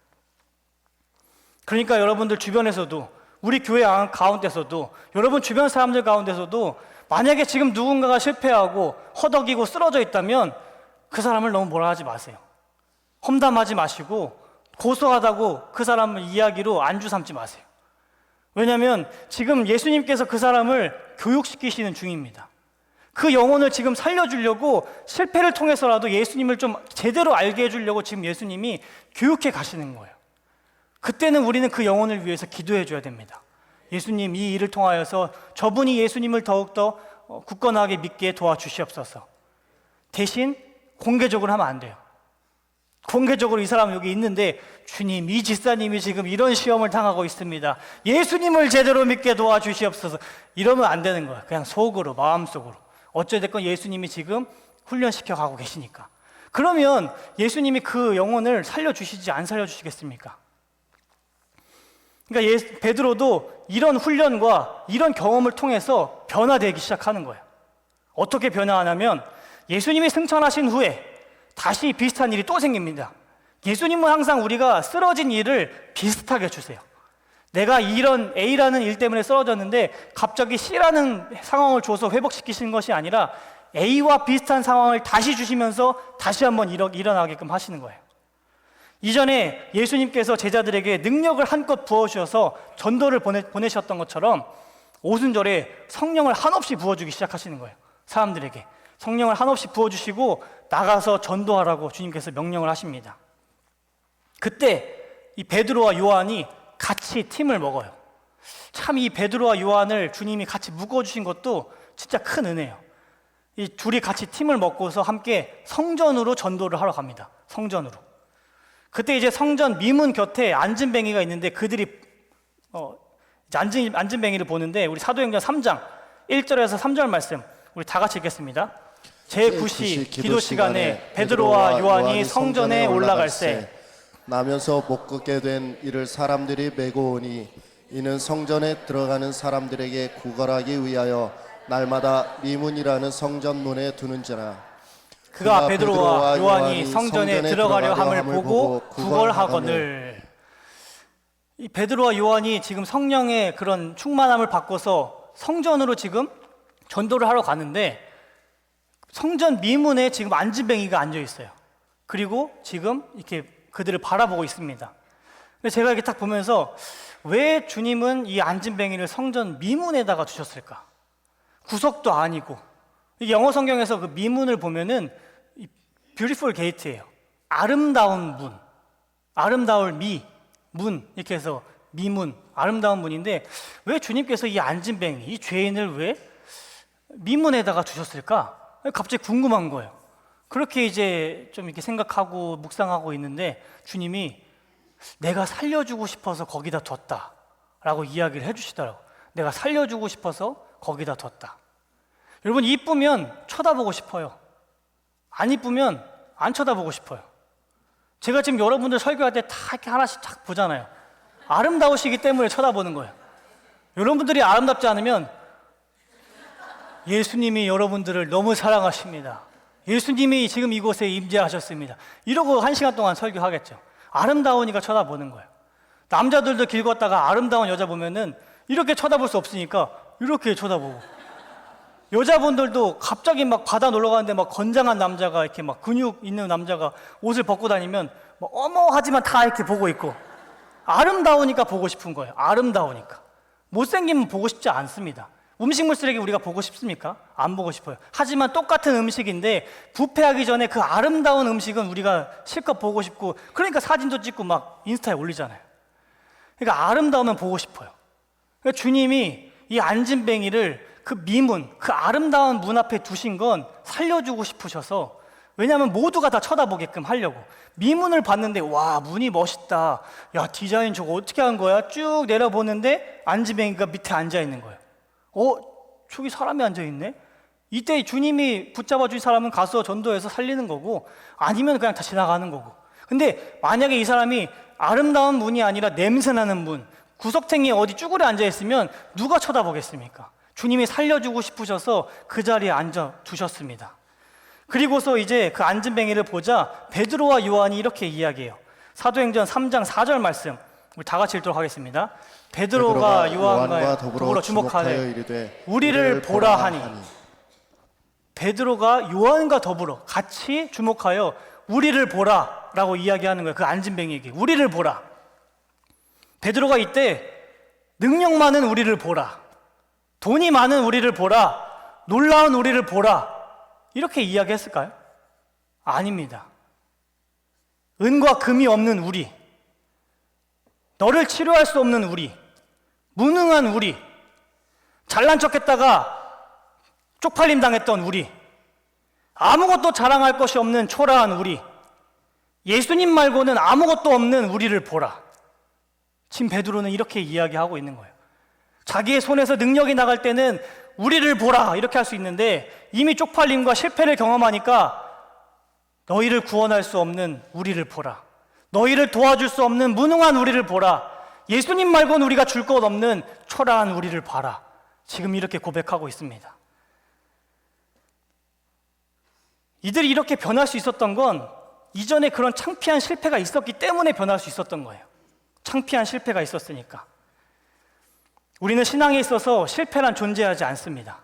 그러니까 여러분들 주변에서도, 우리 교회 가운데서도, 여러분 주변 사람들 가운데서도 만약에 지금 누군가가 실패하고 허덕이고 쓰러져 있다면 그 사람을 너무 뭐라 하지 마세요. 험담하지 마시고 고소하다고 그 사람을 이야기로 안주 삼지 마세요. 왜냐하면 지금 예수님께서 그 사람을 교육시키시는 중입니다. 그 영혼을 지금 살려주려고 실패를 통해서라도 예수님을 좀 제대로 알게 해주려고 지금 예수님이 교육해 가시는 거예요. 그때는 우리는 그 영혼을 위해서 기도해 줘야 됩니다. 예수님, 이 일을 통하여서 저분이 예수님을 더욱더 굳건하게 믿게 도와주시옵소서. 대신 공개적으로 하면 안 돼요. 공개적으로 이 사람 여기 있는데, 주님, 이 집사님이 지금 이런 시험을 당하고 있습니다. 예수님을 제대로 믿게 도와주시옵소서. 이러면 안 되는 거예요. 그냥 속으로, 마음속으로. 어찌됐건 예수님이 지금 훈련시켜 가고 계시니까. 그러면 예수님이 그 영혼을 살려주시지 안 살려주시겠습니까? 그러니까 베드로도 이런 훈련과 이런 경험을 통해서 변화되기 시작하는 거예요. 어떻게 변화하냐면, 예수님이 승천하신 후에 다시 비슷한 일이 또 생깁니다. 예수님은 항상 우리가 쓰러진 일을 비슷하게 주세요. 내가 이런 A라는 일 때문에 쓰러졌는데 갑자기 C라는 상황을 줘서 회복시키시는 것이 아니라 A와 비슷한 상황을 다시 주시면서 다시 한번 일어나게끔 하시는 거예요. 이전에 예수님께서 제자들에게 능력을 한껏 부어주셔서 전도를 보내셨던 것처럼 오순절에 성령을 한없이 부어주기 시작하시는 거예요. 사람들에게 성령을 한없이 부어주시고 나가서 전도하라고 주님께서 명령을 하십니다. 그때 이 베드로와 요한이 같이 팀을 먹어요. 참 이 베드로와 요한을 주님이 같이 묶어주신 것도 진짜 큰 은혜예요. 이 둘이 같이 팀을 먹고서 함께 성전으로 전도를 하러 갑니다. 성전으로. 그때 이제 성전 미문 곁에 안진뱅이가 있는데 그들이 안진뱅이를 보는데, 우리 사도행전 3장 1절에서 3절 말씀 우리 다 같이 읽겠습니다. 제9시 기도 시간에 베드로와 요한이 성전에 올라갈새 나면서 못 걷게 된 이를 사람들이 메고 오니, 이는 성전에 들어가는 사람들에게 구걸하기 위하여 날마다 미문이라는 성전문에 두는지라. 그가 베드로와 요한이 성전에 들어가려 함을 보고 구걸하거늘. 이 베드로와 요한이 지금 성령의 그런 충만함을 받고서 성전으로 지금 전도를 하러 가는데 성전 미문에 지금 안진뱅이가 앉아 있어요. 그리고 지금 이렇게 그들을 바라보고 있습니다. 근데 제가 이렇게 딱 보면서 왜 주님은 이 안진뱅이를 성전 미문에다가 두셨을까? 구석도 아니고. 이게 영어 성경에서 그 미문을 보면은 beautiful gate예요. 아름다운 문, 아름다울 문 이렇게 해서 미문, 아름다운 문인데 왜 주님께서 이 안진뱅이, 이 죄인을 왜 미문에다가 두셨을까? 갑자기 궁금한 거예요. 그렇게 이제 좀 이렇게 생각하고 묵상하고 있는데 주님이 내가 살려주고 싶어서 거기다 뒀다라고 이야기를 해주시더라고요. 내가 살려주고 싶어서 거기다 뒀다. 여러분, 이쁘면 쳐다보고 싶어요. 안 이쁘면 안 쳐다보고 싶어요. 제가 지금 여러분들 설교할 때 다 이렇게 하나씩 딱 보잖아요. 아름다우시기 때문에 쳐다보는 거예요. 여러분들이 아름답지 않으면 예수님이 여러분들을 너무 사랑하십니다. 예수님이 지금 이곳에 임재하셨습니다. 이러고 1시간 동안 설교하겠죠. 아름다우니까 쳐다보는 거예요. 남자들도 길 걷다가 아름다운 여자 보면은 이렇게 쳐다볼 수 없으니까 이렇게 쳐다보고, 여자분들도 갑자기 막 바다 놀러 가는데 막 건장한 남자가 이렇게 막 근육 있는 남자가 옷을 벗고 다니면 막 어머 하지만 다 이렇게 보고 있고, 아름다우니까 보고 싶은 거예요. 아름다우니까. 못생기면 보고 싶지 않습니다. 음식물 쓰레기 우리가 보고 싶습니까? 안 보고 싶어요. 하지만 똑같은 음식인데 부패하기 전에 그 아름다운 음식은 우리가 실컷 보고 싶고, 그러니까 사진도 찍고 막 인스타에 올리잖아요. 그러니까 아름다우면 보고 싶어요. 그러니까 주님이 이 안진뱅이를 그 미문, 그 아름다운 문 앞에 두신 건 살려주고 싶으셔서, 왜냐하면 모두가 다 쳐다보게끔 하려고. 미문을 봤는데 와, 문이 멋있다, 야 디자인 저거 어떻게 한 거야? 쭉 내려보는데 안진뱅이가 밑에 앉아 있는 거예요. 저기 사람이 앉아 있네? 이때 주님이 붙잡아 주신 사람은 가서 전도해서 살리는 거고, 아니면 그냥 다 지나가는 거고. 근데 만약에 이 사람이 아름다운 문이 아니라 냄새나는 문, 구석탱이에 어디 쭈그려 앉아 있으면 누가 쳐다보겠습니까? 주님이 살려주고 싶으셔서 그 자리에 앉아 두셨습니다. 그리고서 이제 그 안진뱅이를 보자 베드로와 요한이 이렇게 이야기해요. 사도행전 3장 4절 말씀 우리 다 같이 읽도록 하겠습니다. 베드로가 요한과 더불어 주목하여 이르되 우리를 보라 하니. 베드로가 요한과 더불어 같이 주목하여 우리를 보라 라고 이야기하는 거예요. 그 안진뱅이에게 우리를 보라. 베드로가 이때 능력 많은 우리를 보라, 돈이 많은 우리를 보라, 놀라운 우리를 보라, 이렇게 이야기했을까요? 아닙니다. 은과 금이 없는 우리, 너를 치료할 수 없는 우리, 무능한 우리, 잘난 척했다가 쪽팔림 당했던 우리, 아무것도 자랑할 것이 없는 초라한 우리, 예수님 말고는 아무것도 없는 우리를 보라. 지금 베드로는 이렇게 이야기하고 있는 거예요. 자기의 손에서 능력이 나갈 때는 우리를 보라 이렇게 할 수 있는데, 이미 쪽팔림과 실패를 경험하니까 너희를 구원할 수 없는 우리를 보라, 너희를 도와줄 수 없는 무능한 우리를 보라, 예수님 말고는 우리가 줄 것 없는 초라한 우리를 봐라. 지금 이렇게 고백하고 있습니다. 이들이 이렇게 변할 수 있었던 건 이전에 그런 창피한 실패가 있었기 때문에 변할 수 있었던 거예요. 창피한 실패가 있었으니까. 우리는 신앙에 있어서 실패란 존재하지 않습니다.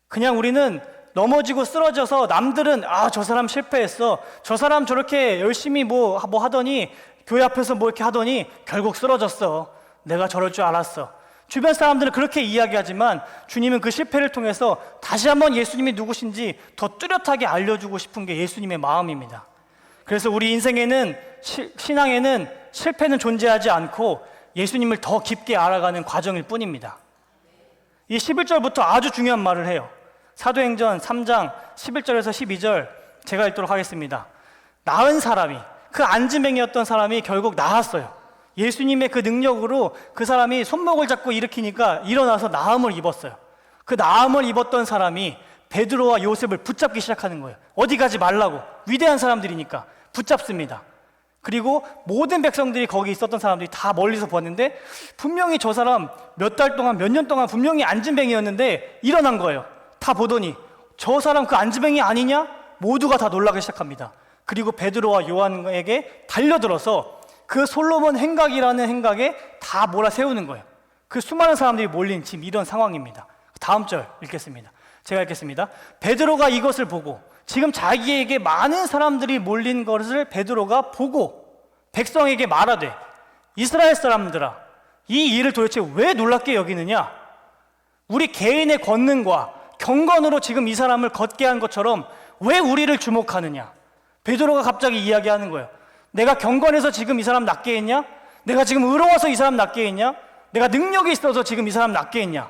그냥 우리는 넘어지고 쓰러져서 남들은 저 사람 실패했어, 저 사람 저렇게 열심히 뭐 하더니 교회 앞에서 뭐 이렇게 하더니 결국 쓰러졌어, 내가 저럴 줄 알았어. 주변 사람들은 그렇게 이야기하지만 주님은 그 실패를 통해서 다시 한번 예수님이 누구신지 더 뚜렷하게 알려주고 싶은 게 예수님의 마음입니다. 그래서 우리 인생에는 신앙에는 실패는 존재하지 않고 예수님을 더 깊게 알아가는 과정일 뿐입니다. 이 11절부터 아주 중요한 말을 해요. 사도행전 3장 11절에서 12절 제가 읽도록 하겠습니다. 나은 사람이, 그 안진뱅이였던 사람이 결국 나았어요. 예수님의 그 능력으로 그 사람이 손목을 잡고 일으키니까 일어나서 나음을 입었어요. 그 나음을 입었던 사람이 베드로와 요셉을 붙잡기 시작하는 거예요. 어디 가지 말라고, 위대한 사람들이니까 붙잡습니다. 그리고 모든 백성들이 거기 있었던 사람들이 다 멀리서 봤는데 분명히 저 사람 몇 달 동안 몇 년 동안 분명히 안진뱅이였는데 일어난 거예요. 다 보더니 저 사람 그 안진뱅이 아니냐? 모두가 다 놀라기 시작합니다. 그리고 베드로와 요한에게 달려들어서 그 솔로몬 행각이라는 행각에 다 몰아세우는 거예요. 그 수많은 사람들이 몰린 지금 이런 상황입니다. 다음 절 읽겠습니다. 제가 읽겠습니다. 베드로가 이것을 보고, 지금 자기에게 많은 사람들이 몰린 것을 베드로가 보고 백성에게 말하되, 이스라엘 사람들아, 이 일을 도대체 왜 놀랍게 여기느냐? 우리 개인의 권능과 경건으로 지금 이 사람을 걷게 한 것처럼 왜 우리를 주목하느냐? 베드로가 갑자기 이야기하는 거예요. 내가 경건해서 지금 이 사람 낫게 했냐? 내가 지금 의로워서 이 사람 낫게 했냐? 내가 능력이 있어서 지금 이 사람 낫게 했냐?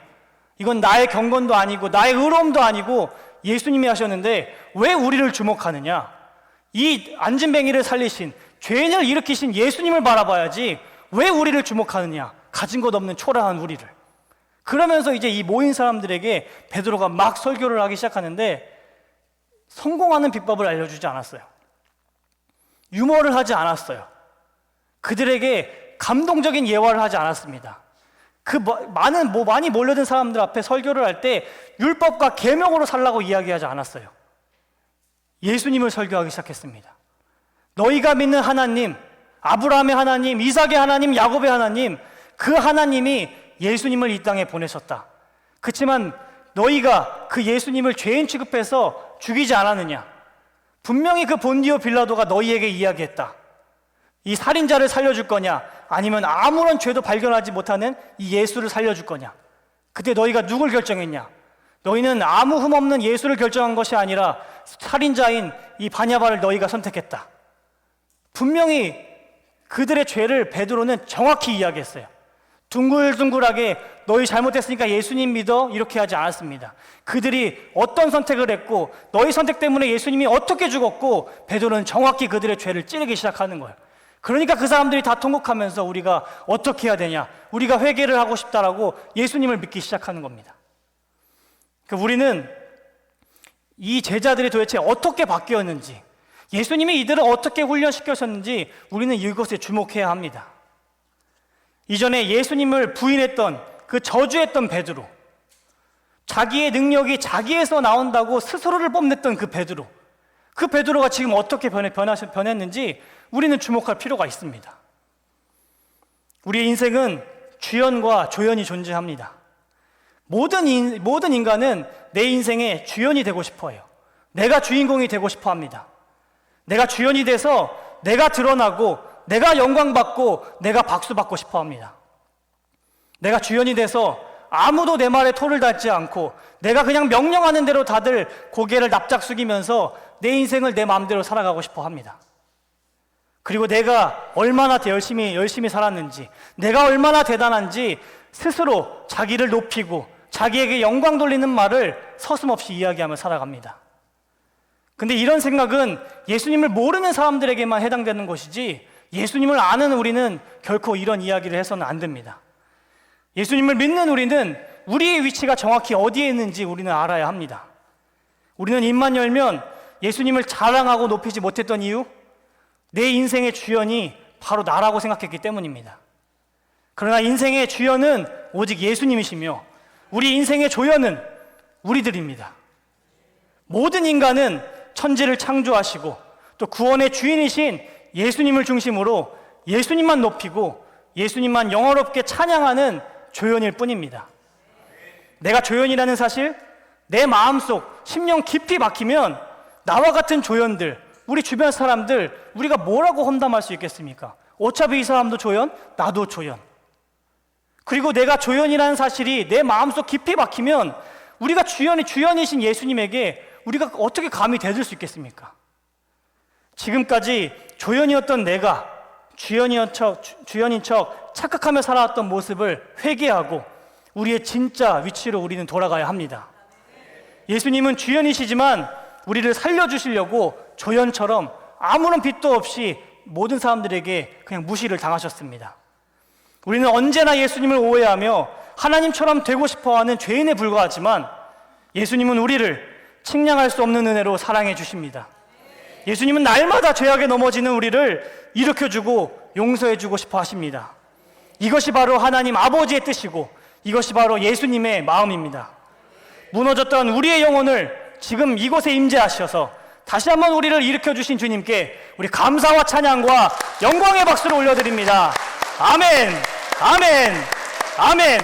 이건 나의 경건도 아니고 나의 의로움도 아니고 예수님이 하셨는데 왜 우리를 주목하느냐? 이 안진뱅이를 살리신, 죄인을 일으키신 예수님을 바라봐야지 왜 우리를 주목하느냐? 가진 것 없는 초라한 우리를. 그러면서 이제 이 모인 사람들에게 베드로가 막 설교를 하기 시작하는데 성공하는 비법을 알려주지 않았어요. 유머를 하지 않았어요. 그들에게 감동적인 예화를 하지 않았습니다. 그 많이 몰려든 사람들 앞에 설교를 할 때 율법과 계명으로 살라고 이야기하지 않았어요. 예수님을 설교하기 시작했습니다. 너희가 믿는 하나님, 아브라함의 하나님, 이삭의 하나님, 야곱의 하나님, 그 하나님이 예수님을 이 땅에 보내셨다. 그렇지만 너희가 그 예수님을 죄인 취급해서 죽이지 않았느냐? 분명히 그 본디오 빌라도가 너희에게 이야기했다. 이 살인자를 살려줄 거냐? 아니면 아무런 죄도 발견하지 못하는 이 예수를 살려줄 거냐? 그때 너희가 누굴 결정했냐? 너희는 아무 흠없는 예수를 결정한 것이 아니라 살인자인 이 바냐바를 너희가 선택했다. 분명히 그들의 죄를 베드로는 정확히 이야기했어요. 둥글둥글하게 너희 잘못했으니까 예수님 믿어 이렇게 하지 않았습니다. 그들이 어떤 선택을 했고 너희 선택 때문에 예수님이 어떻게 죽었고 베드로는 정확히 그들의 죄를 찌르기 시작하는 거예요. 그러니까 그 사람들이 다 통곡하면서 우리가 어떻게 해야 되냐, 우리가 회개를 하고 싶다라고 예수님을 믿기 시작하는 겁니다. 우리는 이 제자들이 도대체 어떻게 바뀌었는지, 예수님이 이들을 어떻게 훈련시키셨는지 우리는 이것에 주목해야 합니다. 이전에 예수님을 부인했던 그 저주했던 베드로, 자기의 능력이 자기에서 나온다고 스스로를 뽐냈던 그 베드로, 그 베드로가 지금 어떻게 변했는지 우리는 주목할 필요가 있습니다. 우리의 인생은 주연과 조연이 존재합니다. 모든 인간은 내 인생의 주연이 되고 싶어 해요. 내가 주인공이 되고 싶어 합니다. 내가 주연이 돼서 내가 드러나고 내가 영광받고 내가 박수받고 싶어 합니다. 내가 주연이 돼서 아무도 내 말에 토를 달지 않고 내가 그냥 명령하는 대로 다들 고개를 납작 숙이면서 내 인생을 내 마음대로 살아가고 싶어 합니다. 그리고 내가 얼마나 열심히 살았는지, 내가 얼마나 대단한지 스스로 자기를 높이고 자기에게 영광 돌리는 말을 서슴없이 이야기하며 살아갑니다. 근데 이런 생각은 예수님을 모르는 사람들에게만 해당되는 것이지 예수님을 아는 우리는 결코 이런 이야기를 해서는 안 됩니다. 예수님을 믿는 우리는 우리의 위치가 정확히 어디에 있는지 우리는 알아야 합니다. 우리는 입만 열면 예수님을 자랑하고 높이지 못했던 이유, 내 인생의 주연이 바로 나라고 생각했기 때문입니다. 그러나 인생의 주연은 오직 예수님이시며 우리 인생의 조연은 우리들입니다. 모든 인간은 천지를 창조하시고 또 구원의 주인이신 예수님을 중심으로 예수님만 높이고 예수님만 영어롭게 찬양하는 조연일 뿐입니다. 내가 조연이라는 사실, 내 마음속 심령 깊이 박히면 나와 같은 조연들, 우리 주변 사람들, 우리가 뭐라고 험담할 수 있겠습니까? 어차피 이 사람도 조연, 나도 조연. 그리고 내가 조연이라는 사실이 내 마음속 깊이 박히면 우리가 주연이신 예수님에게 우리가 어떻게 감히 대들 수 있겠습니까? 지금까지 조연이었던 내가 주연인 척 착각하며 살아왔던 모습을 회개하고 우리의 진짜 위치로 우리는 돌아가야 합니다. 예수님은 주연이시지만 우리를 살려주시려고 조연처럼 아무런 빚도 없이 모든 사람들에게 그냥 무시를 당하셨습니다. 우리는 언제나 예수님을 오해하며 하나님처럼 되고 싶어하는 죄인에 불과하지만 예수님은 우리를 측량할 수 없는 은혜로 사랑해 주십니다. 예수님은 날마다 죄악에 넘어지는 우리를 일으켜주고 용서해주고 싶어 하십니다. 이것이 바로 하나님 아버지의 뜻이고 이것이 바로 예수님의 마음입니다. 무너졌던 우리의 영혼을 지금 이곳에 임재하셔서 다시 한번 우리를 일으켜 주신 주님께 우리 감사와 찬양과 영광의 박수를 올려드립니다. 아멘, 아멘, 아멘.